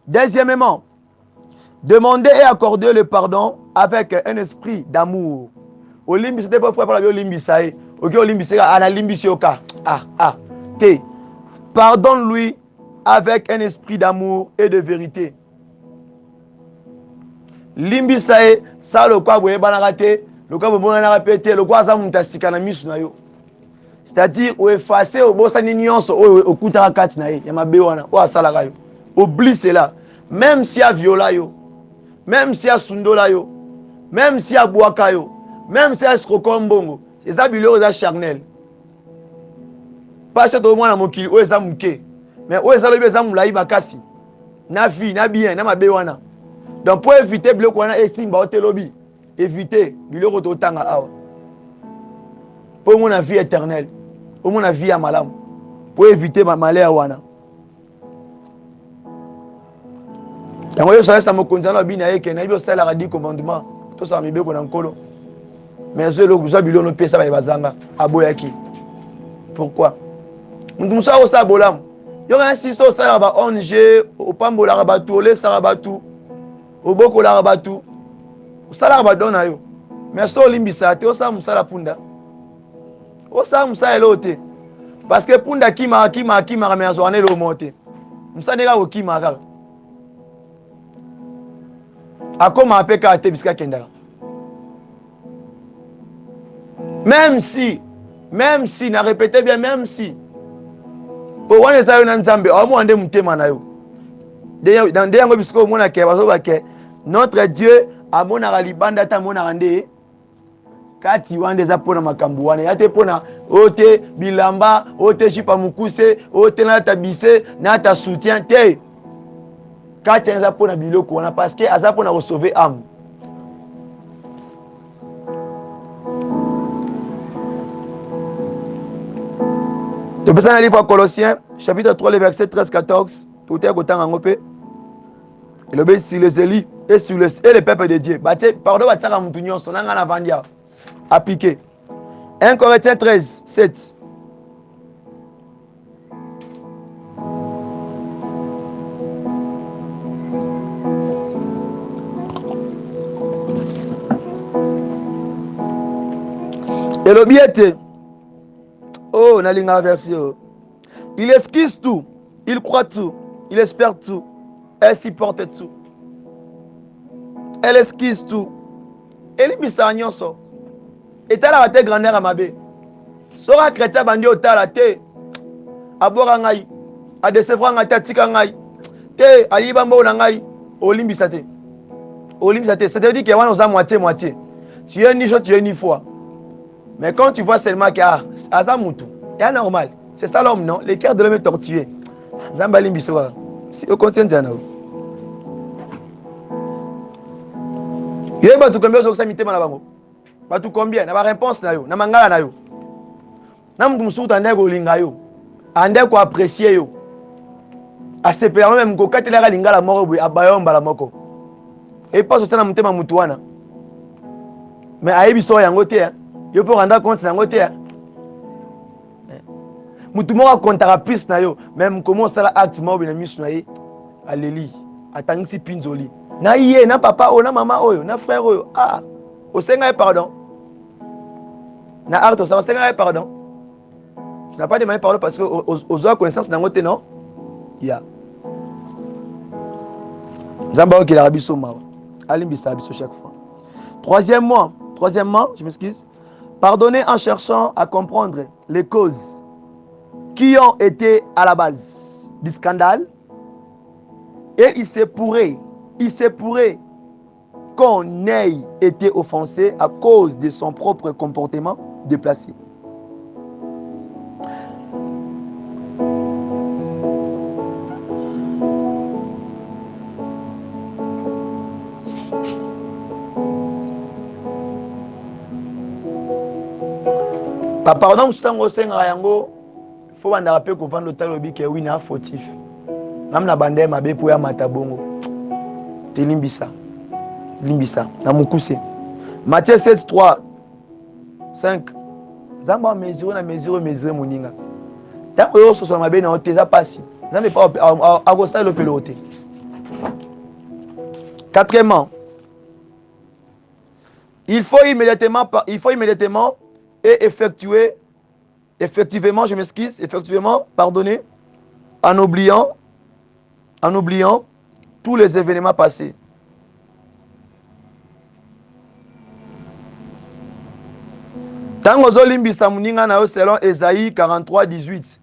S1: Deuxièmement, demander et accorder le pardon avec un esprit d'amour. Olimbi c'était pas pour la olimbi ça est. OK olimbi c'est ana limbi sioka. T. Pardonne-lui avec un esprit d'amour et de vérité. Limbi ça est ça le quoi boye bana raté, le quoi bon na répéter, le quoi ça mutasika na misu na yo. C'est-à-dire o effacer o bossa ni nyonso o kuta kati na ye ya mabe wana o asala ka yo. Oublie cela. Même si a viola yo, même si a sundola yo, même si a boaka yo, même si a skrokombongo, c'est ça biloko za charnel. Parce que tout le monde a mokili o eza muke. Mais o eza lobi eza mulai makasi. Na vie, na bien, na mabe wana. Donc pour éviter biloko wana esimba o telobi, éviter biloko to tanga awa. Pour mon vie éternelle, pour mon vie à malam, pour éviter ma malheur wana. Yango yo ça me konzana bina yeke na yo sala radi commandement to ça me beko na nkolo. Mais je le kuza biloko pesa ba bazanga aboyaki. Pourquoi? Musa o sa bolam. Yo nga si so sala ba ONG o pambola ba tu ole sala ba tu. O boko la ba tu. O sala ba dona yo. Mais so limbisa te o sa musala punda. O sa musala elote. Parce que punda kima mais azone lo monte. Musa nega o kima kaka. Akoma apeka ate biska kendala. Même si, na répétez bien, même si, pour wane sa yo na nzambe, o mo ande mutema na yo. Dans des yango bisko mona ke bazo ba ke notre Dieu amona libanda ta mona rande kati wande za pona makambu wana yate pona ote bilamba ote chipa mukuse ote na tabise na ta soutien te. Kati aza pona biloko wana parce que aza pona ko sauver âme. Tu peux dans le livre Colossiens chapitre 3 le verset 13-14 tout est autant en opé. Il obéit sur les élus et sur le peuple de Dieu. Pardon, Bataka Moutounion, son angana vandia. Appliqué. 1 Corinthiens 13, 7. Et le biete. Oh, on a une version. Il esquisse tout. Il croit tout. Il espère tout. Elle supporte tout. Elle esquisse tout. Elle est mise à nyonso. Et t'as la grandeur à ma bé. Sora chrétien bandi au tala te. A boire ngai. A décevoir ngai tatika ngai. Te a libambo na ngai. Olimbisa te. Olimbisa te. C'est-à-dire qu'il y a une moitié. Tu es ni joie, tu es ni foi. Mais quand tu vois seulement qu'il y a Azamutu, il y a normal. C'est ça l'homme, non? Les cœurs de l'homme est tortué. Zambali Mbissoa. Si on continue, Zana. Il y a tout combien de choses qui sont là. Tout combien? Na réponse na yo, na mangala na yo. Na mtu musuku tande ko linga yo. Ande ko apprécier yo. A se permet même ko katela ka lingala moko boy abayomba la moko. Et pas so sana mutema mutu wana. Mais ayebi so yango te. Yo pour rendre compte na ngote ya. Mutu moko kontaka piste na yo, même comment ça la acte mo bina misu na ye. Aleli, atangisi pinzoli. Na yé na papa o na maman oyo, na frère oyo. Ah, o senga pardon. Na acte ça senga pardon. Tu n'as pas demandé pardon parce que aux autres connaissances na ngote non? Ya. Zamba ki la biso mawa. Alimbisa biso chaque fois. Troisièmement, je m'excuse. Pardonner en cherchant à comprendre les causes qui ont été à la base du scandale. Et il se pourrait qu'on ait été offensé à cause de son propre comportement déplacé. Pardon, je suis faut banda rappeler qu'on vend l'hôtel au bique oui na fautif. Nam na bande mabe pour ya matabongo. Te limbisa. Limbisa na mukuse. Matthieu 7 3 5. Zamba mesure moninga. Ta ko so so mabe na oteza pasi. Zambe pas agosta le peloté. Quatrièmement, il faut immédiatement et effectivement, je m'excuse, pardonner, en oubliant tous les événements passés. Tango zolimbisa muninga na yo selon Esaïe 43 18.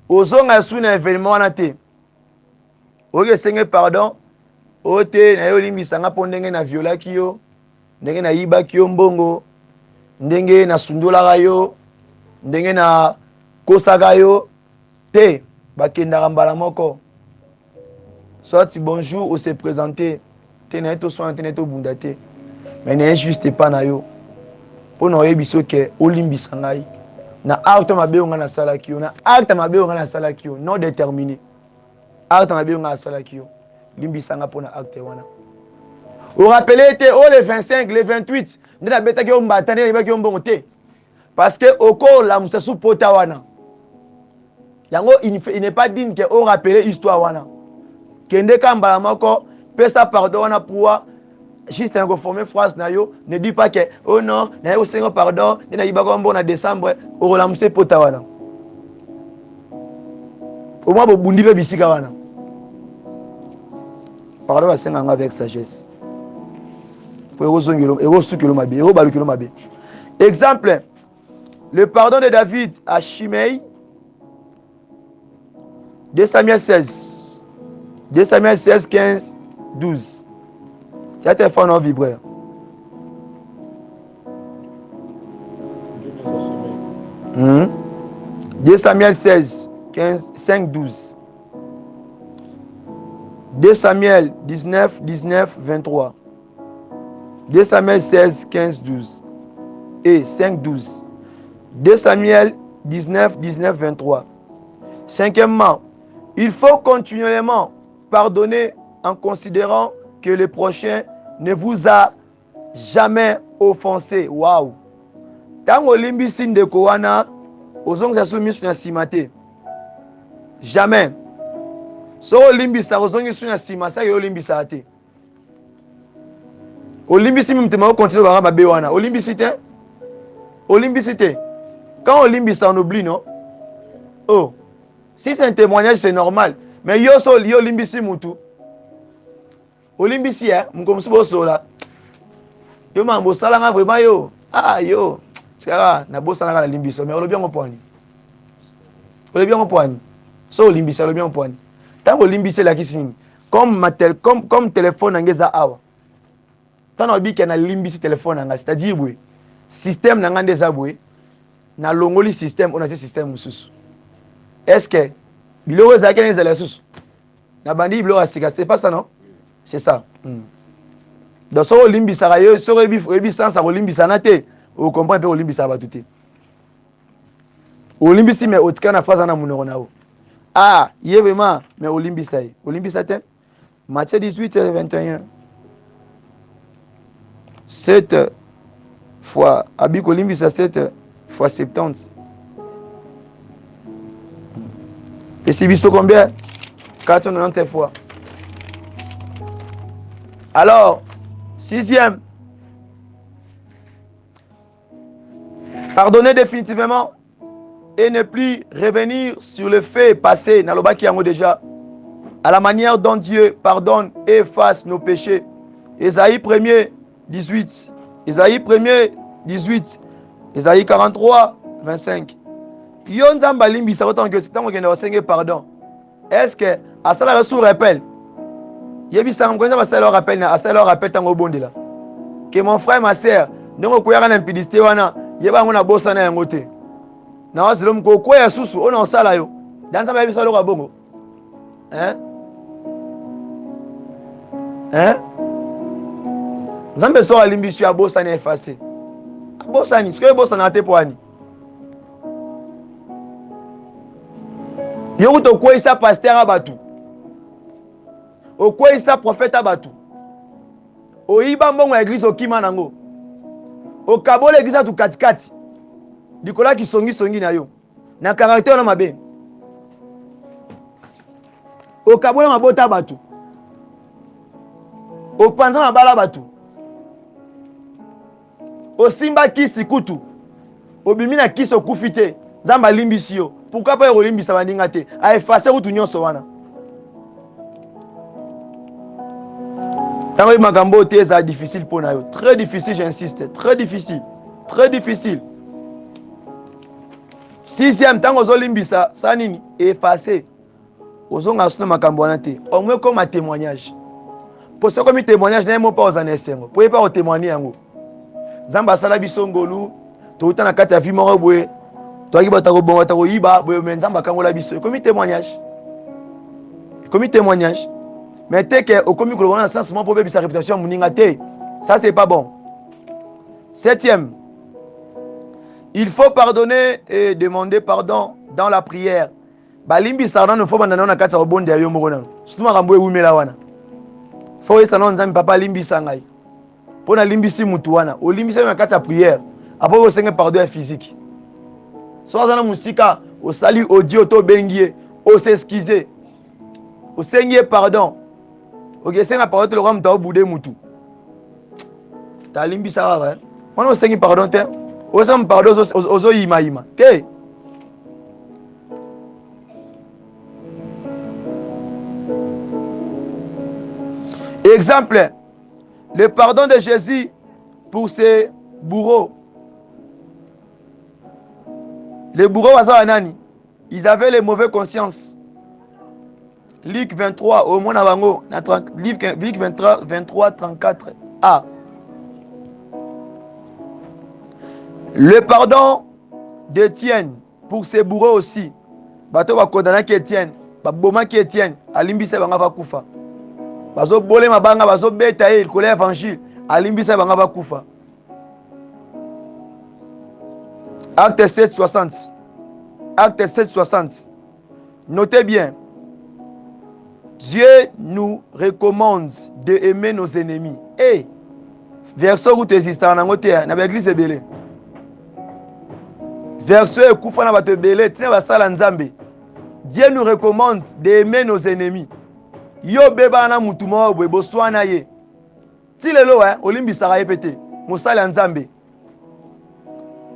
S1: Ozonga sous un événement wana te. Oye senge pardon. Ote na yo limbisa nga pondenge na violaki yo, ndenge na yibaki yo mbongo, ndenge na sundolaka yo, ndenge na kosaka yo te bakendaka mbala moko. Soit bonjour ou se présenter te na to soin te na to bunda te. Mais na juste pas na yo. Po na yebiso ke olimbisa ngai. Na acte mabe nga na salaki yo, na acte mabe nga na salaki yo, non déterminé. Acte mabe nga na salaki yo. Limbisa nga po na acte wana. Vous rappelez le 25, le 28, nous avons dit que nous avons dit parce que au cours la musasu pota wana. Yango il n'est pas digne que on rappelle l'histoire wana. Kende kambala mako pesa pardon wana pour juste un conformer phrase na yo ne dit pas que oh non, na yo sengo pardon, na yibako mbo na décembre au la musasu pota wana. Au moins bo bundi be bisika wana. Pardon va senga avec sagesse. Exemple, le pardon de David à Shimei, 2 Samuel 16, 15, 12. C'est un fond non vibreur. 2 Samuel 16, 15, 5, 12. 2 Samuel 19, 23. 2 Samuel 16, 15, 12 et 5, 12. 2 Samuel 19, 23. Cinquièmement, il faut continuellement pardonner en considérant que le prochain ne vous a jamais offensé. Waouh! Tango limbisi ndeko wana ozongisa so misu na nsima te. Jamais. So olimbisa ozongisa na nsima sa yo olimbisa te. Olimbisi mimtema continue ba mabe wana. Olimbisi te. Olimbisi te. Quand olimbisa on oublie non? Oh. Si c'est un témoignage c'est normal. Mais yo so yo olimbisi mutu. Olimbisi mkomsi bosola. Yo mambo salanga vraiment yo. Ah yo. Tsara na bosa na limbiso mais olobi ngo poni. Olobi ngo poni. So olimbisa olobi ngo poni. Tant olimbisi la kisini. Comme téléphone ngeza awa. Tant obi ke na limbisi téléphone nga c'est-à-dire bwe. Système na ngande za bwe. Na longoli système on a ce système mususu. Est-ce que biloko za kene za la susu? Na bandi biloko asika c'est pas ça non? C'est ça. Donc so olimbisa yo so rebi sans olimbisa na te. Vous comprenez que Olimbisa va tout. Olimbisi mais autre na phrase na munoro nao. Ah, yé vraiment mais Olimbisa. Olimbisa te. Matthieu 18 21. 7 fois Abik Olimbisa 7 fois 70. Et si biso combien? 490 fois. Alors, sixième. Pardonner définitivement et ne plus revenir sur le fait passé, nalobaki yango déjà, à la manière dont Dieu pardonne et efface nos péchés. Ésaïe 1er, 18. Ésaïe 1er, 18. Ésaïe 43, 25. Yo nzamba limbisa autant que c'est tant qu'on a sengé pardon. Est-ce que à ça la sous rappel? Yebisa ngoko nzamba ça leur rappel na ça leur rappel tango bondela. Que mon frère ma sœur, ndongo koyaka na impidité wana. Yeba ngona bossa na yango te. Na wasilo mko ko ya susu ona osala yo. Danza ba biso loka bongo. Hein? Hein? Nzambe so alimbisu ya bossa na effacer. Bossa ni, ce bossa na te poani. Yo to ko isa pasteur abatu. O ko isa prophète abatu. O iba mbongo église okima nango. Au Cabo l'église tu katikati. Dikola ki songi na yo. Na caractère na mabe. Au Cabo na mabota batu. Au panza na bala batu. Au simba kisi kutu. Au bimina kisi okufite. Zamba limbisi yo. Pourquoi pas limbisa bandinga te? A effacer kutu nyonso wana. Tango makambo te za difficile pour na yo. Très difficile, j'insiste. Très difficile. Très difficile. Sixième, tango zolimbisa, ça nini? Effacer. Ozonga sino makambo wana te. Au moins comme un témoignage. Pour ce comme un témoignage, n'a pas aux anesengo. Pour pas témoigner yango. Zamba sala bisongolu, to utana kati ya vimo bwe. To akiba ta robonga ta yiba, bwe menzamba kangola biso. Comme un témoignage. Comme un témoignage. Mais t'es que au commis qu'on a sens pour sa réputation mouningate, ça c'est pas bon. Septième, il faut pardonner et demander pardon dans la prière. Balimbi sardan ne faut pas n'ana kata obonde ya yomorona. Surtout makambo ewumela wana. Faut esa non nzambi papa limbi sangai. Pona limbi si mutu wana, o limbi sa kata prière. Après o senga pardon physique. So zana musika, o sali audio to bengie, o s'excuser. O senga pardon. Ok, c'est ma parole, le roi m'a boudé moutou. T'as limbi ça, ouais. Moi, on s'est pardon, t'es. On s'est pardon aux ima. T'es. Exemple, le pardon de Jésus pour ses bourreaux. Les bourreaux, ils avaient les mauvaises consciences. Luc 23, au moins avant, Luc 23, 34. A. Le pardon d'Étienne pour ses bourreaux aussi. Bato va condamner qui Étienne, baboma qui Étienne, alimbisa banga va kufa. Bazo bolé mabanga bazo beta il collé évangile, alimbisa banga va kufa. Acte 7 60. Acte 7 60. Notez bien. Dieu nous recommande d'aimer nos ennemis. Et verset où tu existes en Angleterre, dans l'église belé. Verset où na bato belé, tina basala nzambe. Dieu nous recommande d'aimer nos ennemis. Yo beba na mutu mo boye boswana ye. Ti lelo olimbisaka ye pete. Mosala nzambe.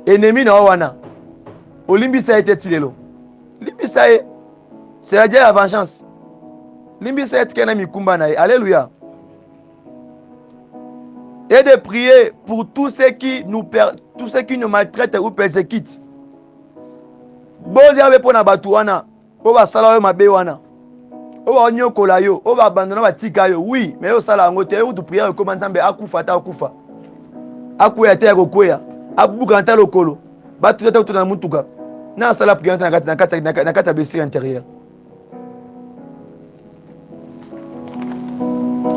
S1: Ennemi na wana. Olimbisa ye te ti lelo. Limbisa ye. C'est-à-dire la vengeance. Limbisa ye tikena mikumba na ye. Alléluia. Et de prier pour tous ceux qui nous maltraitent ou persécutent. Bon diable pour na batu wana. O ba sala yo mabe wana. O ba nyokola yo, o ba abandonner ba tika yo. Oui, mais o sala ngo te o tu prier ko nzambe akufa ta akufa. Akuya te akokoya. Abuka nta lokolo. Ba tu ta na mutuka. Na sala prier na kata blessure intérieure.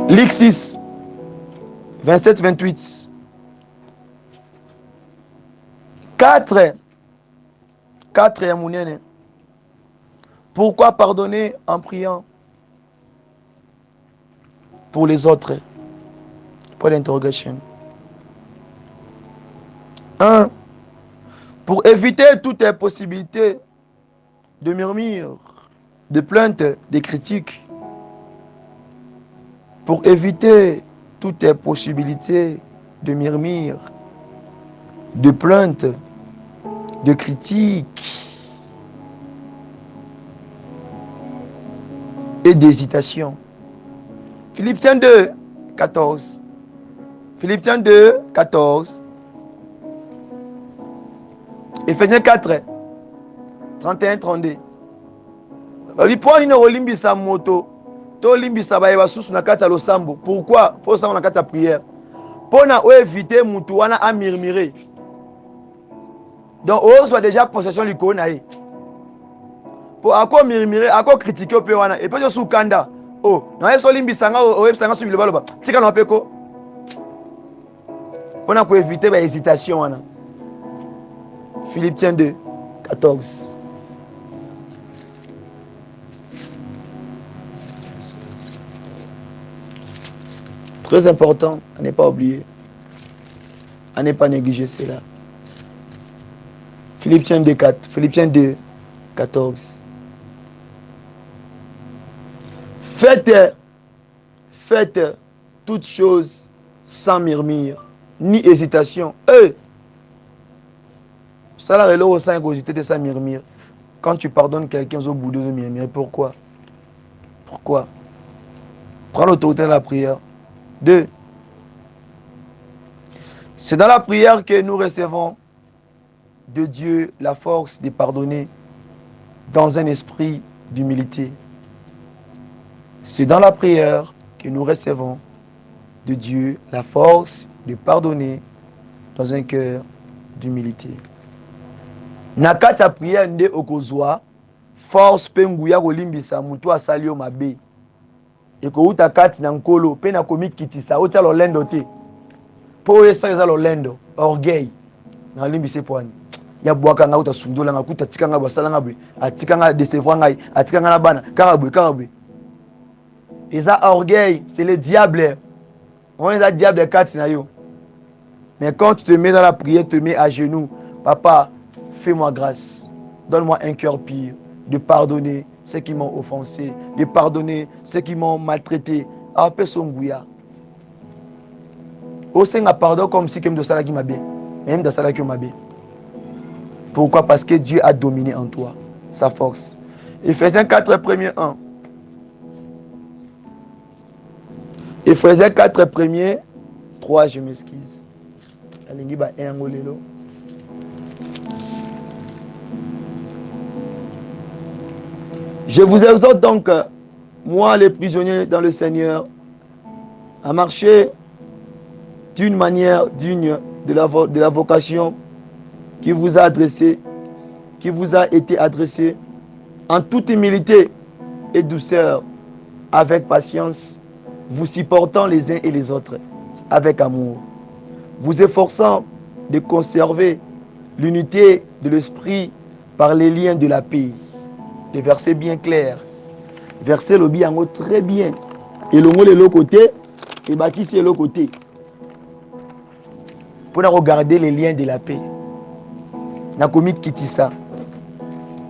S1: Luc 6 27-28. 4 ya munene. Pourquoi pardonner en priant pour les autres? Point d'interrogation. 1. Pour éviter toutes les possibilités de murmures, de plaintes, de critiques. Pour éviter toutes les possibilités de murmures, de plaintes, de critiques et d'hésitation. Philippiens 2, 14. Philippiens 2, 14. Ephésiens 4, 31, 32. Pourquoi nous olimbisa moto? To limbisa ba basusu na kati ya losambo. Pourquoi? Faut ça on a kati ya prière. Pour na éviter mutu wana a murmurer. Donc on soit déjà possession likona na ye. Pour ako murmurer, ako critiquer pe wana et puis sous kanda. Oh, na yeso limbisa nga o ebisanga su bilobaloba. Tika na peko. On a ko éviter ba hésitation wana. Philippiens 2, 14. Très important, à ne pas oublier, à ne pas négliger cela. Philippiens 2, 14. Faites toutes choses sans murmure, ni hésitation. Ça là, le sans hésiter, sans murmure. Quand tu pardonnes quelqu'un au bout de murmure, pourquoi? Pourquoi? Prends l'autorité de la prière. 2. C'est dans la prière que nous recevons de Dieu la force de pardonner dans un esprit d'humilité. C'est dans la prière que nous recevons de Dieu la force de pardonner dans un cœur d'humilité. Nakata prière nde okozwa force penguya kolimbisa mutu asali yo mabe. Eko uta kati na nkolo pe na komikitisa otia lolendo te. Po esa lolendo orgueil na limbise poani. Ya bwaka nga uta sundola nga kuta tika nga basala nga bwe, atika nga décevoir nga, atika nga na bana, karabwe. Eza orgueil, c'est le diable. On est un diable kati na yo. Mais quand tu te mets dans la prière, tu te mets à genoux, papa, fais-moi grâce. Donne-moi un cœur pur, de pardonner ceux qui m'ont offensé, de pardonner ceux qui m'ont maltraité. Appelle son gouya. Au Seigneur, pardon comme si comme de ça qui m'a bien. Même de ça qui m'a bien. Pourquoi? Parce que Dieu a dominé en toi, sa force. Ephésiens 4, premier 1. Ephésiens 4, premier 3, je m'excuse. Je vous exhorte donc, moi les prisonniers dans le Seigneur, à marcher d'une manière digne de la vocation qui vous a adressé, qui vous a été adressée, en toute humilité et douceur, avec patience, vous supportant les uns et les autres, avec amour, vous efforçant de conserver l'unité de l'esprit par les liens de la paix. Le verset bien clair. Verset lobi yango très bien. Et le côté, et baki c'est le côté. Pour regarder les liens de la paix. Nakomi Kitissa.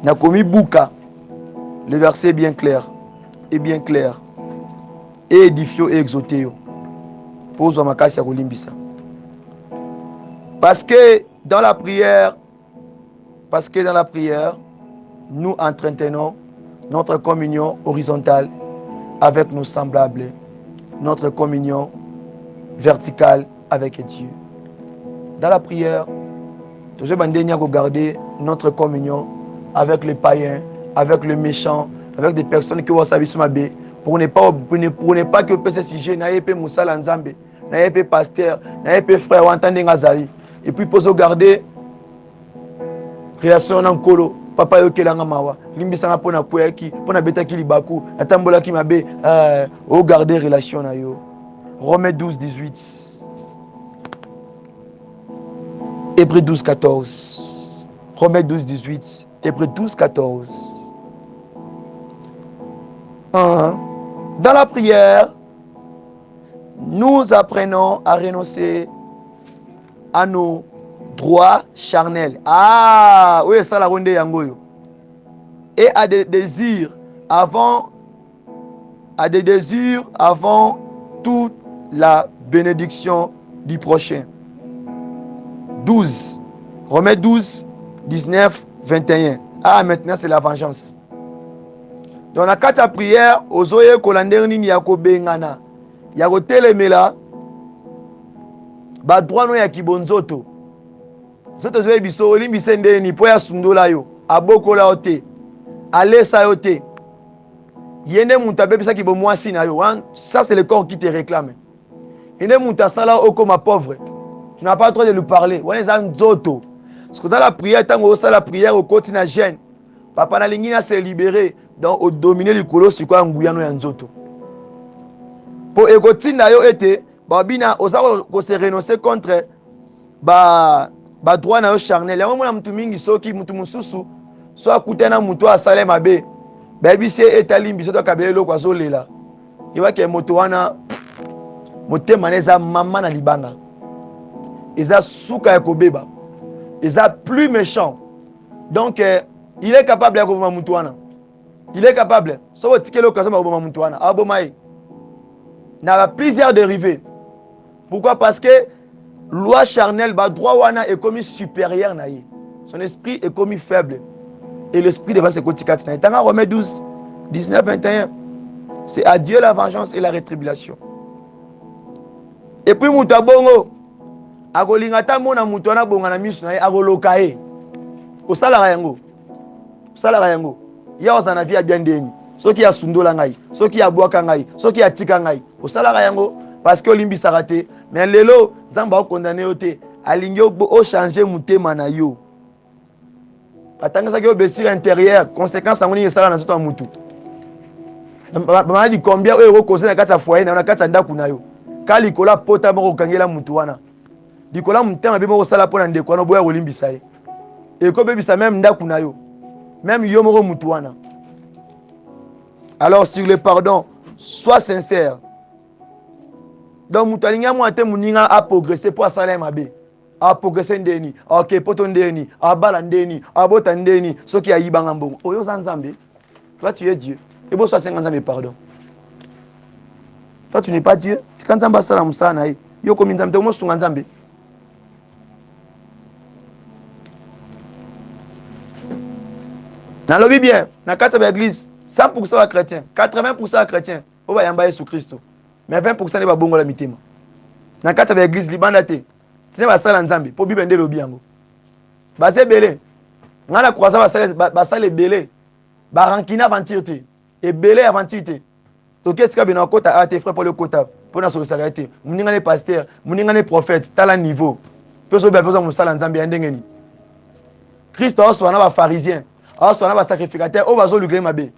S1: Nakomi Bouka. Le verset est bien clair. Et bien clair. Et édifio et exoteo. Pose ma casse à Kolimbisa. Parce que dans la prière, nous entretenons notre communion horizontale avec nos semblables, notre communion verticale avec Dieu. Dans la prière, nous devons garder notre communion avec les païens, avec les méchants, avec des personnes qui ont sa vie sur ma baie, pour ne pas que ce sujet n'aille pas Moussa Lanzambe, n'aille pas pasteur, n'aille pas frère ou entendre Ngazali. Et puis pour garder relation en colo, papa yokelanga mawa, limbisanga pona kweki, pona betaki libaku, atambola ki mabe, garder relation na yo. Romains 12, 18. Hébreux 12, 14. Romains 12, 18. Hébreux 12, 14. Dans la prière, nous apprenons à renoncer à nos droits charnels. Ah, oui, ça la ronde yangoyo. Et à des désirs avant toute la bénédiction du prochain. 12. Romains 12, 19, 21. Ah, maintenant c'est la vengeance. Dans la carte à prière, aux oye kolanderni ni yako bengana. Yako telemela. Ba droit no ya kibonzoto. Zoto zoye biso olimbise ndeni po ya sundola yo. Abokola ote. Alesa yo te. Yende mutabe bisa ki bomwasi na yo. Ça c'est le corps qui te réclame. Yende mutasala oko ma pauvre. Tu n'as pas le droit de lui parler. On est en zoto. Parce que dans la prière, tant que la prière au quotidien gêne. Papa na lingina s'est libéré. Donc au dominer le colo sur quoi nguyano ya nzoto. Pour égotina yo été babina osa ko se renoncer contre ba droit na yo charnel. Ya mona mtu mingi soki mtu mususu so akutana mtu asale mabe. Baby se etalimbi so to kabelo kwa zolela. Iwa ke moto wana motema neza mama na libanga. Eza souka ya kobeba. Eza plus méchant. Donc il est capable ya koboma mtu wana. Il est capable. So tike l'occasion ba koboma mtu wana. Abomai. Na plusieurs dérivés. Pourquoi? Parce que loi charnelle ba droit wana est commis supérieur na ye. Son esprit est commis faible. Et l'esprit devant se kotikati na. Dans Romains 12, 19, 21. C'est à Dieu la vengeance et la rétribution. Et puis mutu abongo akolingata mona mutu wana bonga na misu na ye akoloka ye. Osalaka yango. Ya osana via bien ndeni. Soki ya sundola ngai, soki ya bwaka ngai, soki ya tika ngai. Osalaka yango parce que olimbisaka te. Mais lelo Nzamba o condamner yo te. Alingi o changer mutema na yo. Atanga ki obesir intérieur, conséquence ngoni esala na nzoto mutu. Ba di combien euro cause na kati ya foyer na kati ya ndaku na yo. Kali kola pota moko kangela mutu wana. Dikola mutema be moko sala pona ndeko na boya olimbisa ye. Et ko bebisa même ndaku na yo. Même yo moko mutu wana. Alors sur le pardon, sois sincère. Donc mutu alinga mo ate muninga a progresser pour asala mabe. A progresser ndeni, OK poto ndeni, a bala ndeni, a bota ndeni, soki ayibanga mbongo. Oyo Nzambe. Toi tu es Dieu. Et bon sois Nzambe pardon. Toi tu n'es pas Dieu. Si quand Nzamba sala musana yi, yo komi Nzambe mo sunga Nzambe. Dans le bien, dans 4 l'église, 100% à chrétiens, 80% à chrétiens, on va y emballer sur Christ. Mais 20% ne va bongo la mitema. Dans 4 l'église, libandate. C'est pas ça l'ensemble. Pour Bible de l'obi yango. Basé belé. Ngana croisa basale le belé. Ba rankina aventure. Et belé aventure. Donc qu'est-ce que bino kota a tes frères pour le kota pour na solidarité. Muninga ne pasteur, muninga ne prophète, tala niveau. Peso be peso musala nzambe ya ndengeni. Christ also na ba pharisien. Also na ba sacrificateur, o bazo lugre mabe.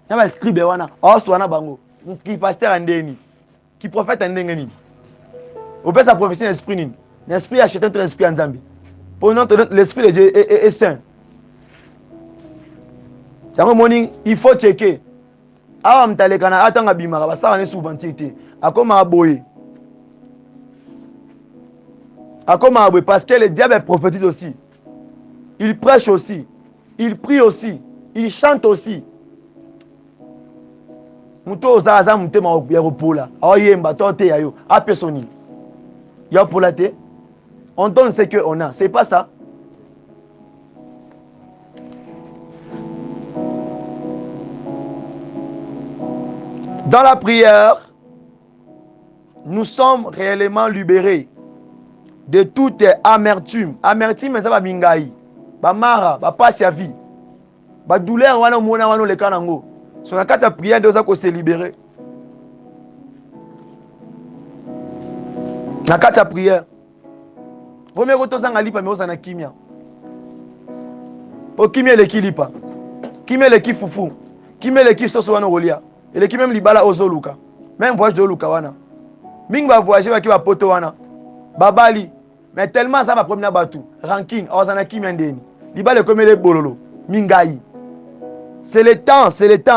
S1: Na ba scribe wana, also na bango. Qui pasteur andeni. Qui prophète andengeni. Au fait sa prophétie l'esprit nini. L'esprit a acheté ton esprit en Zambie. Pour notre l'esprit de Dieu est saint. Dans le morning, il faut checker. awa mtalekana atanga bimaka basala ne souvenir te akoma boye parce que le diable prophétise aussi, il prêche aussi, il prie aussi, il chante aussi. Muto ozaza mutema ya kopola aoyemba tote yayo apesoni ya pola te. On donne ce que on a, c'est pas ça. Dans la prière, nous sommes réellement libérés de toute amertume. Amertume, ça va mingai. Ba mara, ba passe à vie. Ba douleur, wana mona wana le kanango. Sur la carte de prière, nous allons se libérer. La carte de prière. Vous me retrouvez en lipa, mais vous en kimia. Pour kimia le kilipa. Kimia le ki fufu. Kimia le ki soso wana rolia. Et le ki même libala ozoluka. Même voyage de luka wana. Ming va voyager avec va poto wana. Babali. Mais tellement ça va promener batu. Ranking, ozana kimia ndeni. Libala comme les bololo. Mingai. C'est le temps,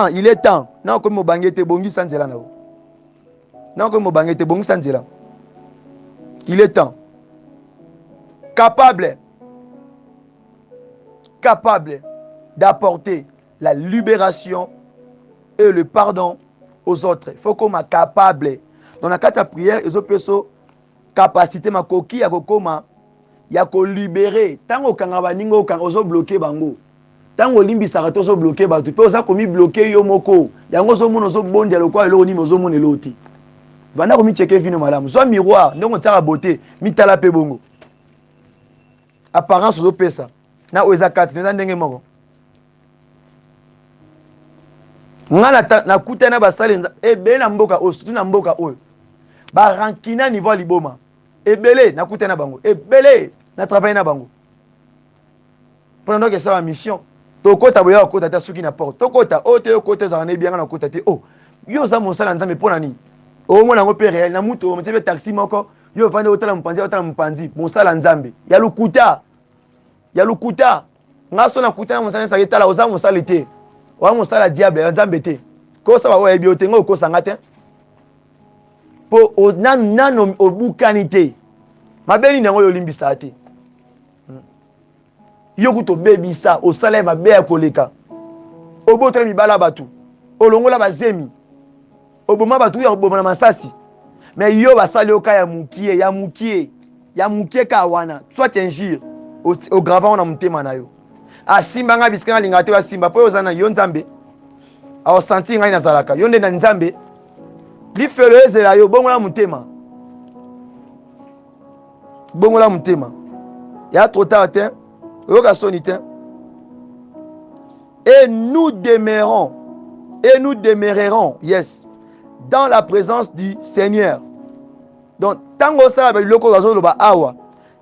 S1: il est temps. Non comme mobangete bongi sanzela nao. Non comme mobangete bongi sanzela. Il est temps. Capable d'apporter la libération et le pardon aux autres. Il faut qu'on soit capable. Dans la carte de prière, ils ont capacité ma coquille à kokoma ya ko libérer. Tant au kangaba ningo kan ozo bloquer bango. Tant au limbi sarato ozo bloquer batu. Pe oza komi bloquer yo moko. Yango zo mono zo bonde le kwa lo ni mozo mono loti. Vanda komi checker vino madame. Zo miroir, ndongo tara beauté, mi tala pe bongo. Apparence ozo pesa. Na oza kati, neza ndenge moko. Ngana na kutana basale ebe na mboka o surtout na mboka oyo. Ba rankina niveau liboma. Ebele na kutana bango. Ebele na travailler na bango. Pendant que ça va mission. Tokota boya okota ta suki na porte. Tokota o te okota za na bien na kota te. Oh. Yo za mosala nzambe pona ni. O mona ngo pe réel na muto o mtebe taxi moko. Yo vande otala mpanzi mosala nzambe. Ya lukuta. Ngaso na kutana mosala sa etala oza mosala te. Wa mosala diable nzambe te. Ko sa ba wa ebiote ngo ko sanga te. Po nano obukani te. Mabeli nango yo limbisa te. Yo kuto bebisa osala mabe ya koleka. Obotra mibala batu. Olongola bazemi. Oboma batu ya oboma na masasi. Mais yo basali oka ya mukie ka wana. Soit injure au gravant na mutema na yo. Asimba nga bisikanga linga te asimba po ozana yo nzambe. A senti ngai na zalaka. Yo nde na nzambe. Li felo ezela yo bongola mutema. Ya trop tard te. Yoka sonite. Et nous demeurerons, yes, dans la présence du Seigneur. Donc tango sala ba loko gazo ba awa.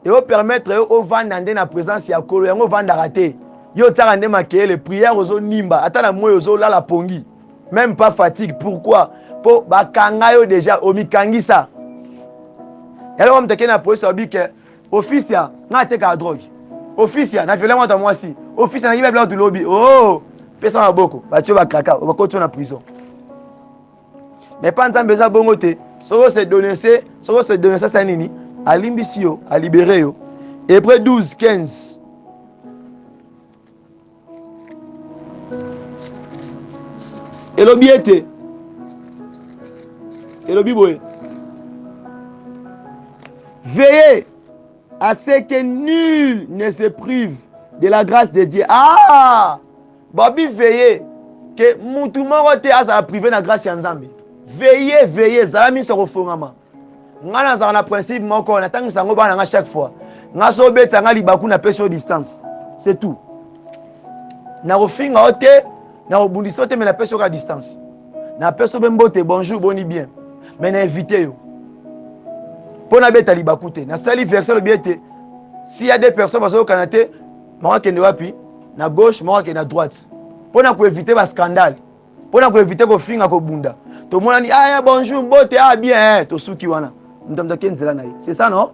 S1: Et au permettre au vandande na présence ya kolo yango vandara te. Yo tara nde makele prière ozo nimba ata na moyo ozo la pongi. Même pas fatigue. Pourquoi? Po bakanga yo déjà omikangisa. Yalo mteke na police obike officia na te ka drogue. Officia na fele mwata mwasi. Officia na yiba bla du lobby. Oh, pesa maboko. Ba tio ba kaka, ba ko na prison. Mais pas nzambe za bongo te. Soko se donner ça c'est nini? A limbisio, a libérer yo. Hébreux 12, 15. Elobi ete. Elobi boye. Veillez à ce que nul ne se prive de la grâce de Dieu. Ah! Babi veillez que mutu moko te asa privé na grâce ya Nzambe. Veillez, zala so kofongama. Ngana za na principe moko na tangisa ngo bana nga chaque fois. Nga so beta nga libaku na peso distance. C'est tout. Na kofinga ote, na obundisa ote mais na peso ka distance. Na peso bembote bonjour boni bien. Mais na invité yo. Pona beta libaku te. Na sali verset le biete. S'il y a des personnes baso kanate, mwa kende wapi? Na gauche, mwa kende na droite. Pona ko éviter ba scandale. Pona ko éviter ko finga ko bunda. To mona ni ah bonjour bote ah bien to suki wana. Ndamda kenzela na ye. C'est ça non?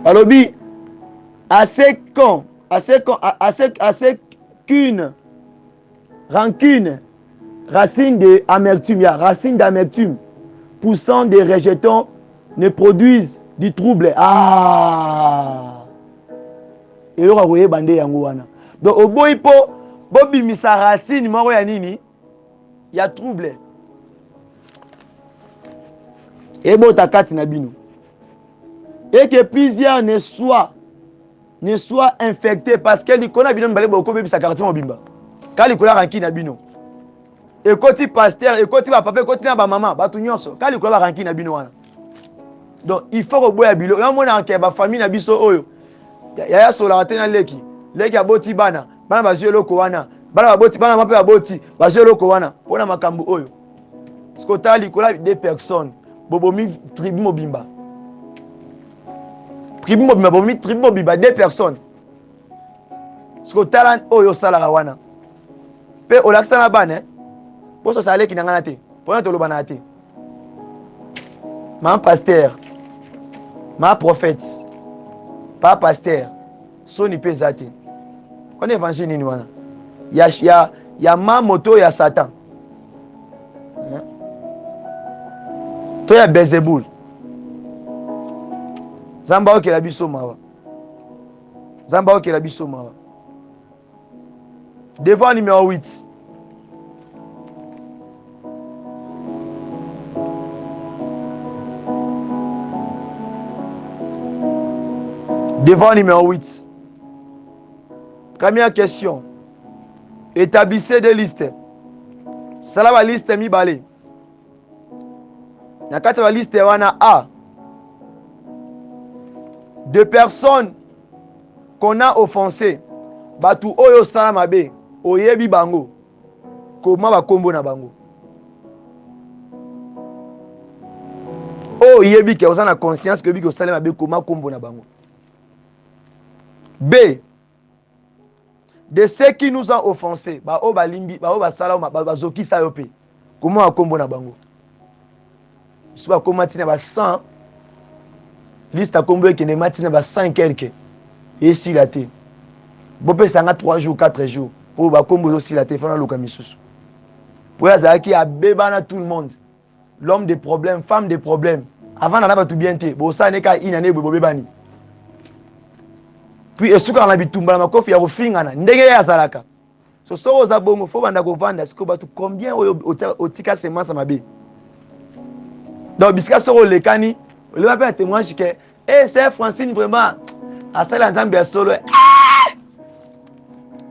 S1: Alobi à ce qu'une Rancune, racine d'amertume, il y a racine d'amertume, poussant des rejetons, ne produisent du trouble. Ah! Et là, vous voyez, bandé yangoana. Donc, au bout, il faut, Bobby misa racine, moro ya nini, il y a trouble. Et bon, ta carte na bino. Et que plusieurs ne soient infectés parce que les connaît bino balé beaucoup bébé sa carte mobimba. Quand les couleurs rancune na bino. Et côté pasteur, et côté papa, et côté na ba maman, ba tout nyonso. Quand les couleurs rancune na bino wana. Donc, il faut au bout ya bilo. Yo mona ke ba famille na biso oyo. Ya sola tena leki. Leki aboti bana. Bana bazwe loko wana. Bana baboti, bana mape aboti. Bazwe loko wana. Pona makambu oyo. Skota likola des personnes. Bobomi tribu mobimba. Tribu mobimba, bobomi tribu mobimba des personnes. Skota oyo sala wana. Pe olakisa na bana. Poso sale ki nangana te. Pona toloba na te. Ma pasteur. Ma prophète. Pas pasteur. Soni pesate. Qu'on évangile nini wana. Ya ma moto ya Satan. To ya Bezeboul. Zamba oke la biso mawa. Zamba oke la biso mawa. Devant numéro 8. Devant numéro 8. Première question. Établissez des listes. Cela va liste mi balé. Na kati va liste wana A. De personnes qu'on a offensées. Batu oyo sala mabe. Oyebi bango. Comment va kombo na bango. Oyebi ke osana conscience que bi ko sala mabe comment kombo na bango. B. De ceux qui nous ont offensés. Ba o balimbi, ba o basala ba zoki sa yo pe. Comment va kombo na bango. Soit comme matina ba 100 liste à combo qui ne matina ba 100 quelque et si la té bopé sanga 3 jours 4 jours pour ba combo aussi la té fana loka misusu pour ya qui a bébana tout le monde l'homme des problèmes femme des problèmes avant na ba tout bien té bo ça ne ka inane bo bébani puis esuka na bitumba na makofi ya kofingana ndenge ya salaka so za bongo fo banda ko vanda siko ba tout combien otika semence mabe. Donc, bisika soro le kani, le va faire un témoignage que, c'est Francine vraiment, à ça l'ensemble solo,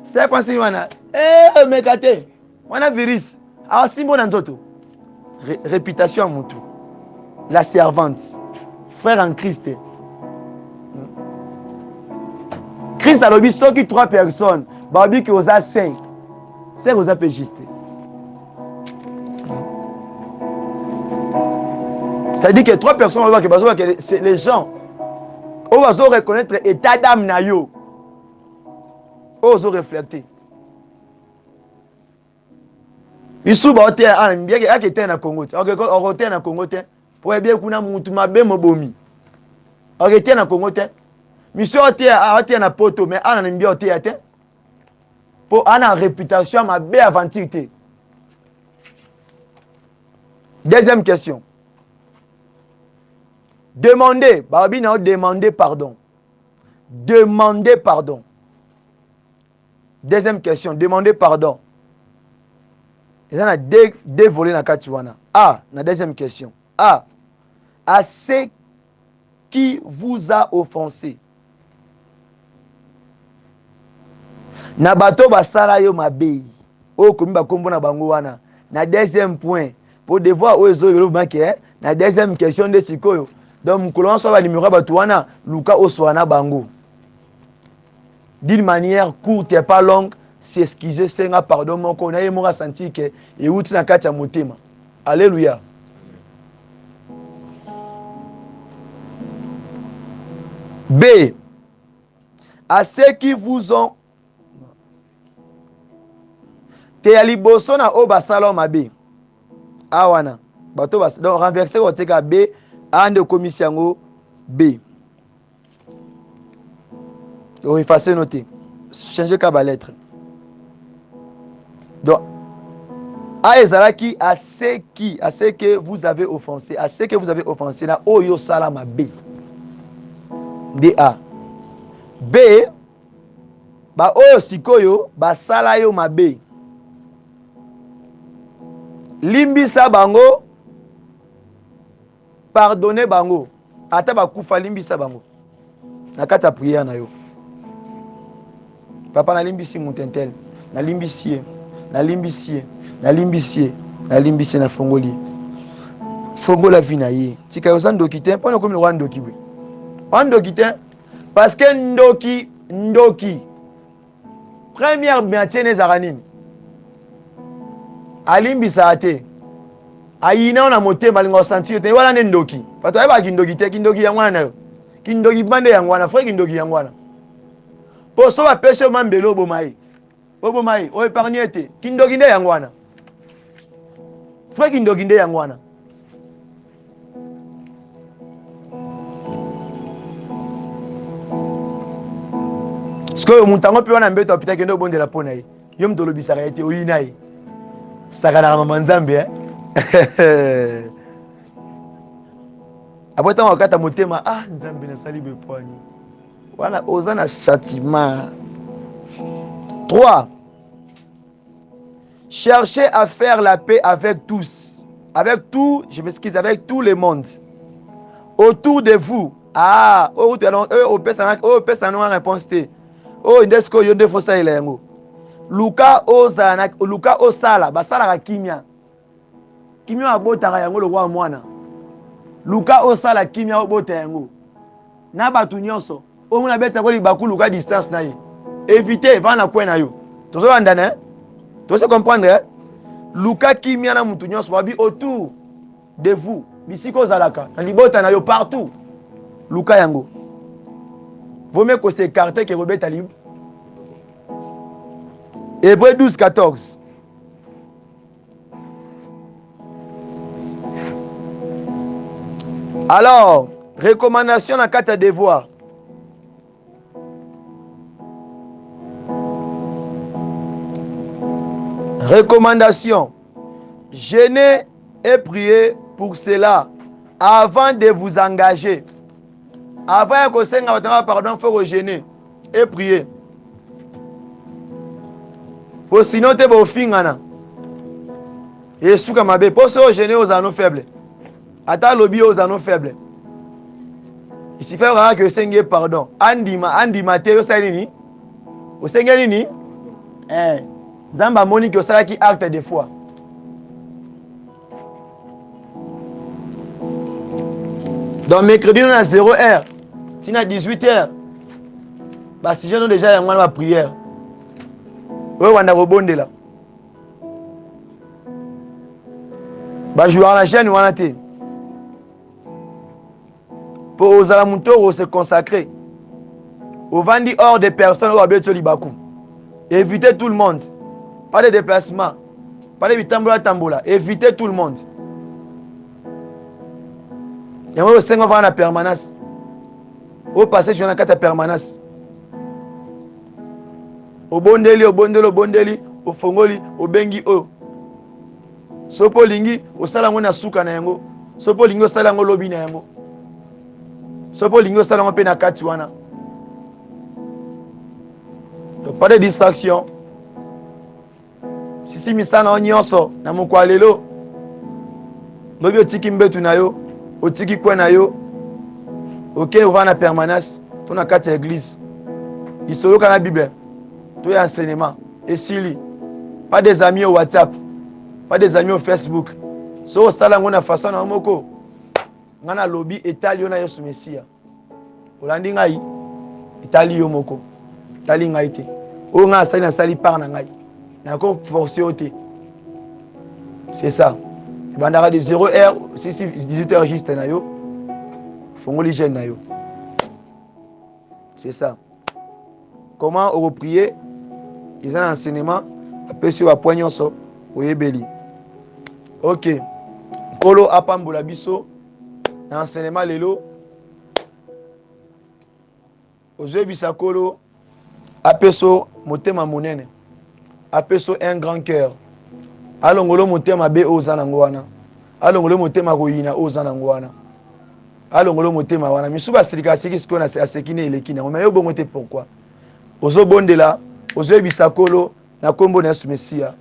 S1: c'est Francine wana, mekate, wana virus, alors si bon anzoto, réputation à mutu, la servante, frère en Christ, Christ a l'objet sur qui 3 personnes, babi que vous avez 5, c'est vous avez juste. Ça dit que 3 personnes, c'est les gens. On va reconnaître l'état d'âme na yo. On va refléter. Ils sont bien que tu es na Congo. On est na Congo pour bien kuna mutu mabe mobomi. On est na Congo Monsieur on na poto mais on a bien oté pour ana réputation mabe aventure. Deuxième question. Demandez, Babi n'a demandé pardon. Demandez pardon. Deuxième question, demandez pardon. Et ça, on a deux volets dans le cas. A, la deuxième question. A, à ceux qui vous a offensé. Na bato basala yo mabe. O komi ba kombo na bango wana. Na deuxième point, pour devoir ozo yo banke, na deuxième question de sikoyo. Donc, moukolon soit numéro batouana, Luka oswana bango. D'une manière courte et pas longue, s'excuser, c'est un pardon, mon qu'on a mon senti que et où tu n'as qu'à t'amotema. Alléluia. B. À ceux qui vous ont te aliboso na o basalo mabe. Awana. Bato bas donc renverser au teka B. Ande commission B. Donc effacer noter. Changer qu'à lettre. Donc, a ezalaki à ce que vous avez offensé, à ce que vous avez offensé, na oyo salama B. D.A. B, ba oyo sikoyo, ba sala yo mabe. Limbisa bango, pardonnez bango. Ata ba kufa limbisa bango. Na kata prière na yo. Papa na limbisi mutentel, na limbisi, na limbisi, na limbisi, na limbisi na fongoli. Fongola vie na ye. Tika yo sandoki te, pona komi lo ndoki we. Ndoki te parce que ndoki première maintien ezaka nini? Alimbisa ate. Ayina na motema lingo sentir te wala ne ndoki. Pato ayeba kindoki te, kindoki ya mwana yo. Kindoki bande ya mwana, frère kindoki ya mwana. Po so ba pese mambelo bomai. Bomai, o épargner te. Kindoki nde ya mwana. Frère kindoki nde ya mwana. Parce que mutango pe wana mbeto apita kendo bondela pona ye. Yo mtolobisaka ete oyina ye. Saka na mama nzambe Après tant wakata motema nzambe na sali bepwani. Voilà ozana châtiment. 3. Cherchez à faire la paix avec tous. Avec tout, je m'excuse, avec tout le monde. Autour de vous. Au personne n'a réponse. Indesko yonde fosa ilengo. Luka osala, basala kimia. Kimia abotaka yango lokwa mwana. Luka osala kimia obota yango. Na batu nyonso. Omuna beta ko libaku luka distance na ye. Évitez vana kwena yo. Tozo andana, tozo comprendre. Luka kimia na mutu nyonso babi autour de vous. Bisiko zalaka. Na libota na yo partout. Luka yango. Vaut mieux que s'écarter que rebeta libre. Hébreux 12, 14. Alors, recommandation dans 4 devoirs. Recommandation. Jeûnez et priez pour cela avant de vous engager. Avant que vous ayez pardon, il faut jeûner et prier. Pour sinon, tu vas finir. Et ce que je veux pour se jeûner aux anneaux faibles. Attends lobby aux anneaux faibles. Il suffit vraiment que vous ayez pardon. Andima, tu es nini? Vous ayez nini? Zamba Monique, vous avez qui acte des fois. Donc, mercredi, on a 0h. Si on a 18h, bah, si j'ai déjà ma prière. Oui, on a rebondé là. Bah, je vais à la chaîne, on a été. Pour aux alamuntoro se consacrer. Au vendi hors des personnes au Abel Solibakou. Évitez tout le monde. Pas de déplacement. Pas de tambola. Évitez tout le monde. Il y a 5 ans en permanence. Au passé, je suis en permanence. Au bondeli, au fongoli, au bengi o. Sopo lingi, au salango na suka na yango. Sopo lingi, au salango lobi na yango. Sopo lingi, au salango pe na kati wana. Donc, pas de distraction. Si misana on nyonso na mukwa lelo. Lobi otiki mbetu na yo, otiki kwe na yo. OK, on va en permanence, on a 4 églises. Il solo kana Bible. Tout est enseignement. Et si pas des amis au WhatsApp, pas des amis au Facebook. So stala ngona façon na moko. Ngana lobby Italie na Yesu Messia. Olandi ngai Italie yo moko. Italie ngai te. O nga sali na sali par na ngai. Na ko forcer oté. C'est ça. Bandara de 0h, 18h juste na yo. Fongoli jeune na yo. C'est ça. Comment on prier? Ils ont un enseignement. Après sur la poignée so oyebeli. OK. Kolo apambola biso. Enseignement lelo. Ozebisa kolo apeso motema monene. apeso un grand cœur alongolo motema be oza nango wana alongolo motema koyina oza nango wana alongolo motema wana misu basilika asiki sikoyo na aseki ne eleki nango me yo bongo te pourquoi ozobondela ozoyebisa kolo na kombo na Yesu Mesia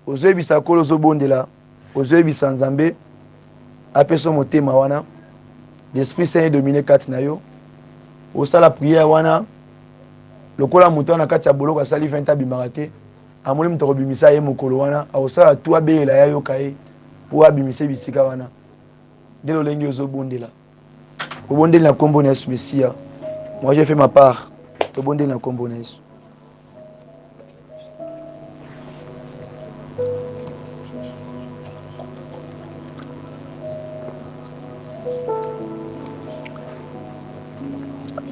S1: ozoyebisa kolo ozobondela ozoyebisa Nzambe apeso motema wana l'Esprit Saint est dominé kati na yo osala prière wana lokola moto wana kati ya boloko asali 20 abimaka te amoni moto akobimisa ye mokolo wana akosala tu abeyela ye ayoka ye mpo abimisa bisika wana nde lolenge ozobondela obondeli na kombo na Yesu Mesia. Moi j'ai fait ma part tobondeli na kombo na Yesu.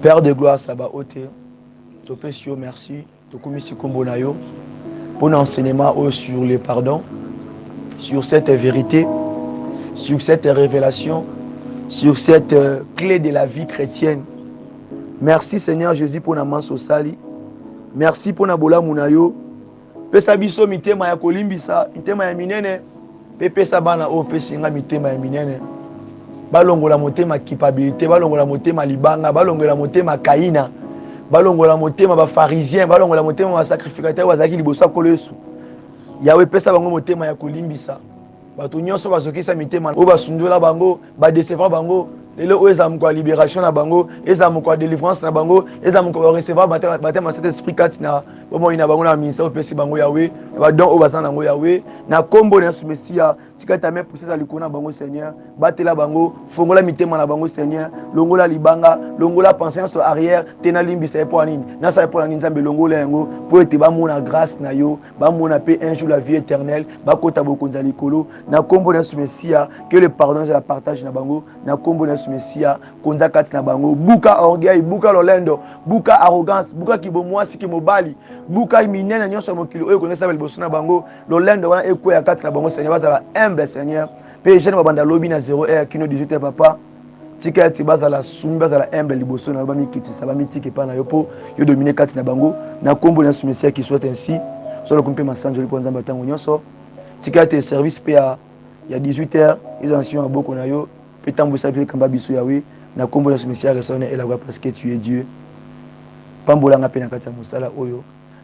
S1: Père de gloire Sabaoth, te pèse merci, te commissi kombo na yo pour l'enseignement sur le pardon, sur cette vérité, sur cette révélation, sur cette clé de la vie chrétienne. Merci Seigneur Jésus pour naman sosali. Merci pour nabola munayo. Pesa biso mitema ya kolimbisa, mitema ya minene. Pesa bana o pesinga mitema ya minene. Balongola motema culpabilité, balongola motema libanga, balongola motema kaina, balongola motema ba pharisien, balongola motema ba sacrificateur bazaki libosa kolo Yesu. Yawe pesa bango motema ya kolimbisa. Bato nyonso bazokisa mitema o basundola bango, ba décevoir bango. Lelo o eza moko libération na bango, eza moko délivrance na bango, eza moko recevoir baptême cet esprit kati na bomo ina bango na ministère pesi bango Yawe, ba don o bazana ngo Yawe, na kombo na Yesu Mesia, tika ta main poussée à likona bango Seigneur, batela bango, fongola mitema na bango Seigneur, longola libanga, longola pensée sur arrière, tena limbisa pour nini, na sa pour nini Nzambe longola yango, pour ete ba mona grâce na yo, ba mona paix un jour la vie éternelle, ba kota bokonza likolo, na kombo na Yesu Mesia, que le pardon et la partage na bango, na kombo na Mesia konza kati na bango buka orgueil buka lolendo buka arrogance buka kibomwasi kimobali buka minene nyonso mokili oyo konesa liboso na bango lolendo wana ekoya kati na bango Seigneur bazala humble Seigneur pe jeune babanda lobi na 0h kino 18h papa tika ti bazala sumi bazala humble liboso na ba mikitisa ba mitike pa na yo po yo dominer kati na bango na kombo na Mesia qui soit ainsi solo kumpe masanjo lipo nzamba tango nyonso tika te service pe ya 18h ils anciens à beaucoup na yo Pétambo sapi kamba biso Yawe na kombo na Mesia resone et la gloire parce que tu es Dieu. Pambolanga pe na kati ya mosala oyo.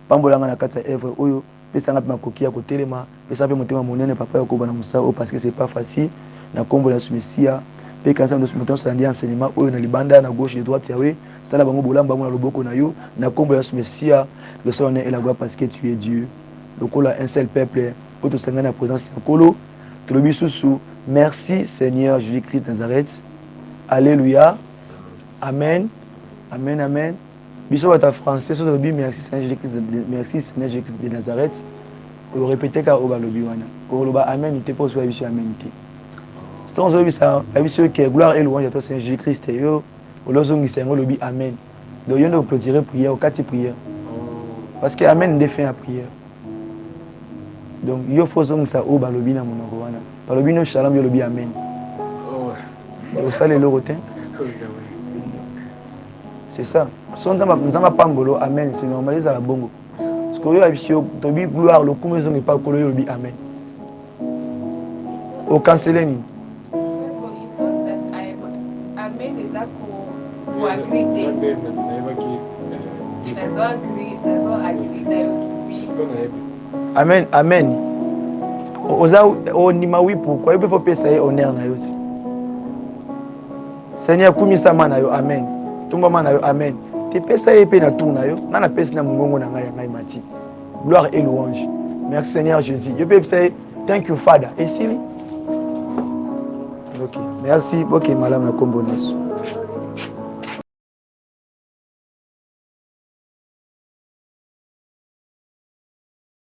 S1: Pambolanga na kati ya œuvre oyo. Pesa ngapa makoki ya kotelema. Pesa pe motema monene papa ya koba na mosala parce que c'est pas facile. Na kombo na Mesia pe kansa ndo moto sa ndia enseignement oyo na libanda na gauche et droite Yawe. Sala bango bolamba bango na loboko na yo. Na kombo na Mesia resone et la gloire parce que tu es Dieu. Lokola un seul peuple pour te sanga na présence ya Kolo. Tolobi susu. Merci Seigneur Jésus-Christ de Nazareth. Alléluia. Amen. Amen. Amen. Bisous à ta français. Merci Seigneur Jésus-Christ. Merci Seigneur Jésus-Christ de Nazareth. Vous répétez car oba lobi wana. Oba amen. Il te pose sur bisou amen. C'est on zobi ça. Bisou que gloire et louange à toi Seigneur Jésus-Christ. Yo. Olozongi Seigneur lobi amen. Donc yo nous clôturer prière au quatre prières. Parce que amen défait la prière. Donc yo faut zongi ça oba lobi na monoko wana. Palobi no shalom yo lobi amen. Oh. Osale le rotin. C'est ça. Son nzamba pambolo amen, c'est normal ça la bongo. Parce que yo abisio tobi gloire le kumezo n'est pas kolo yo lobi amen. Au canceler ni.
S2: Amen is that for agree.
S1: Amen, amen. Oza onima wipu kwa hiyo pesa ye honneur na yote. Seigneur kumisa mana yo amen. Tumba mana yo amen. Te pesa ye pe na tour na yo. Na pesa na mungongo na ngai mati. Gloire et louange. Merci Seigneur Jésus. Je peux say thank you Father. Et si OK. Merci. OK madame na kombo naso.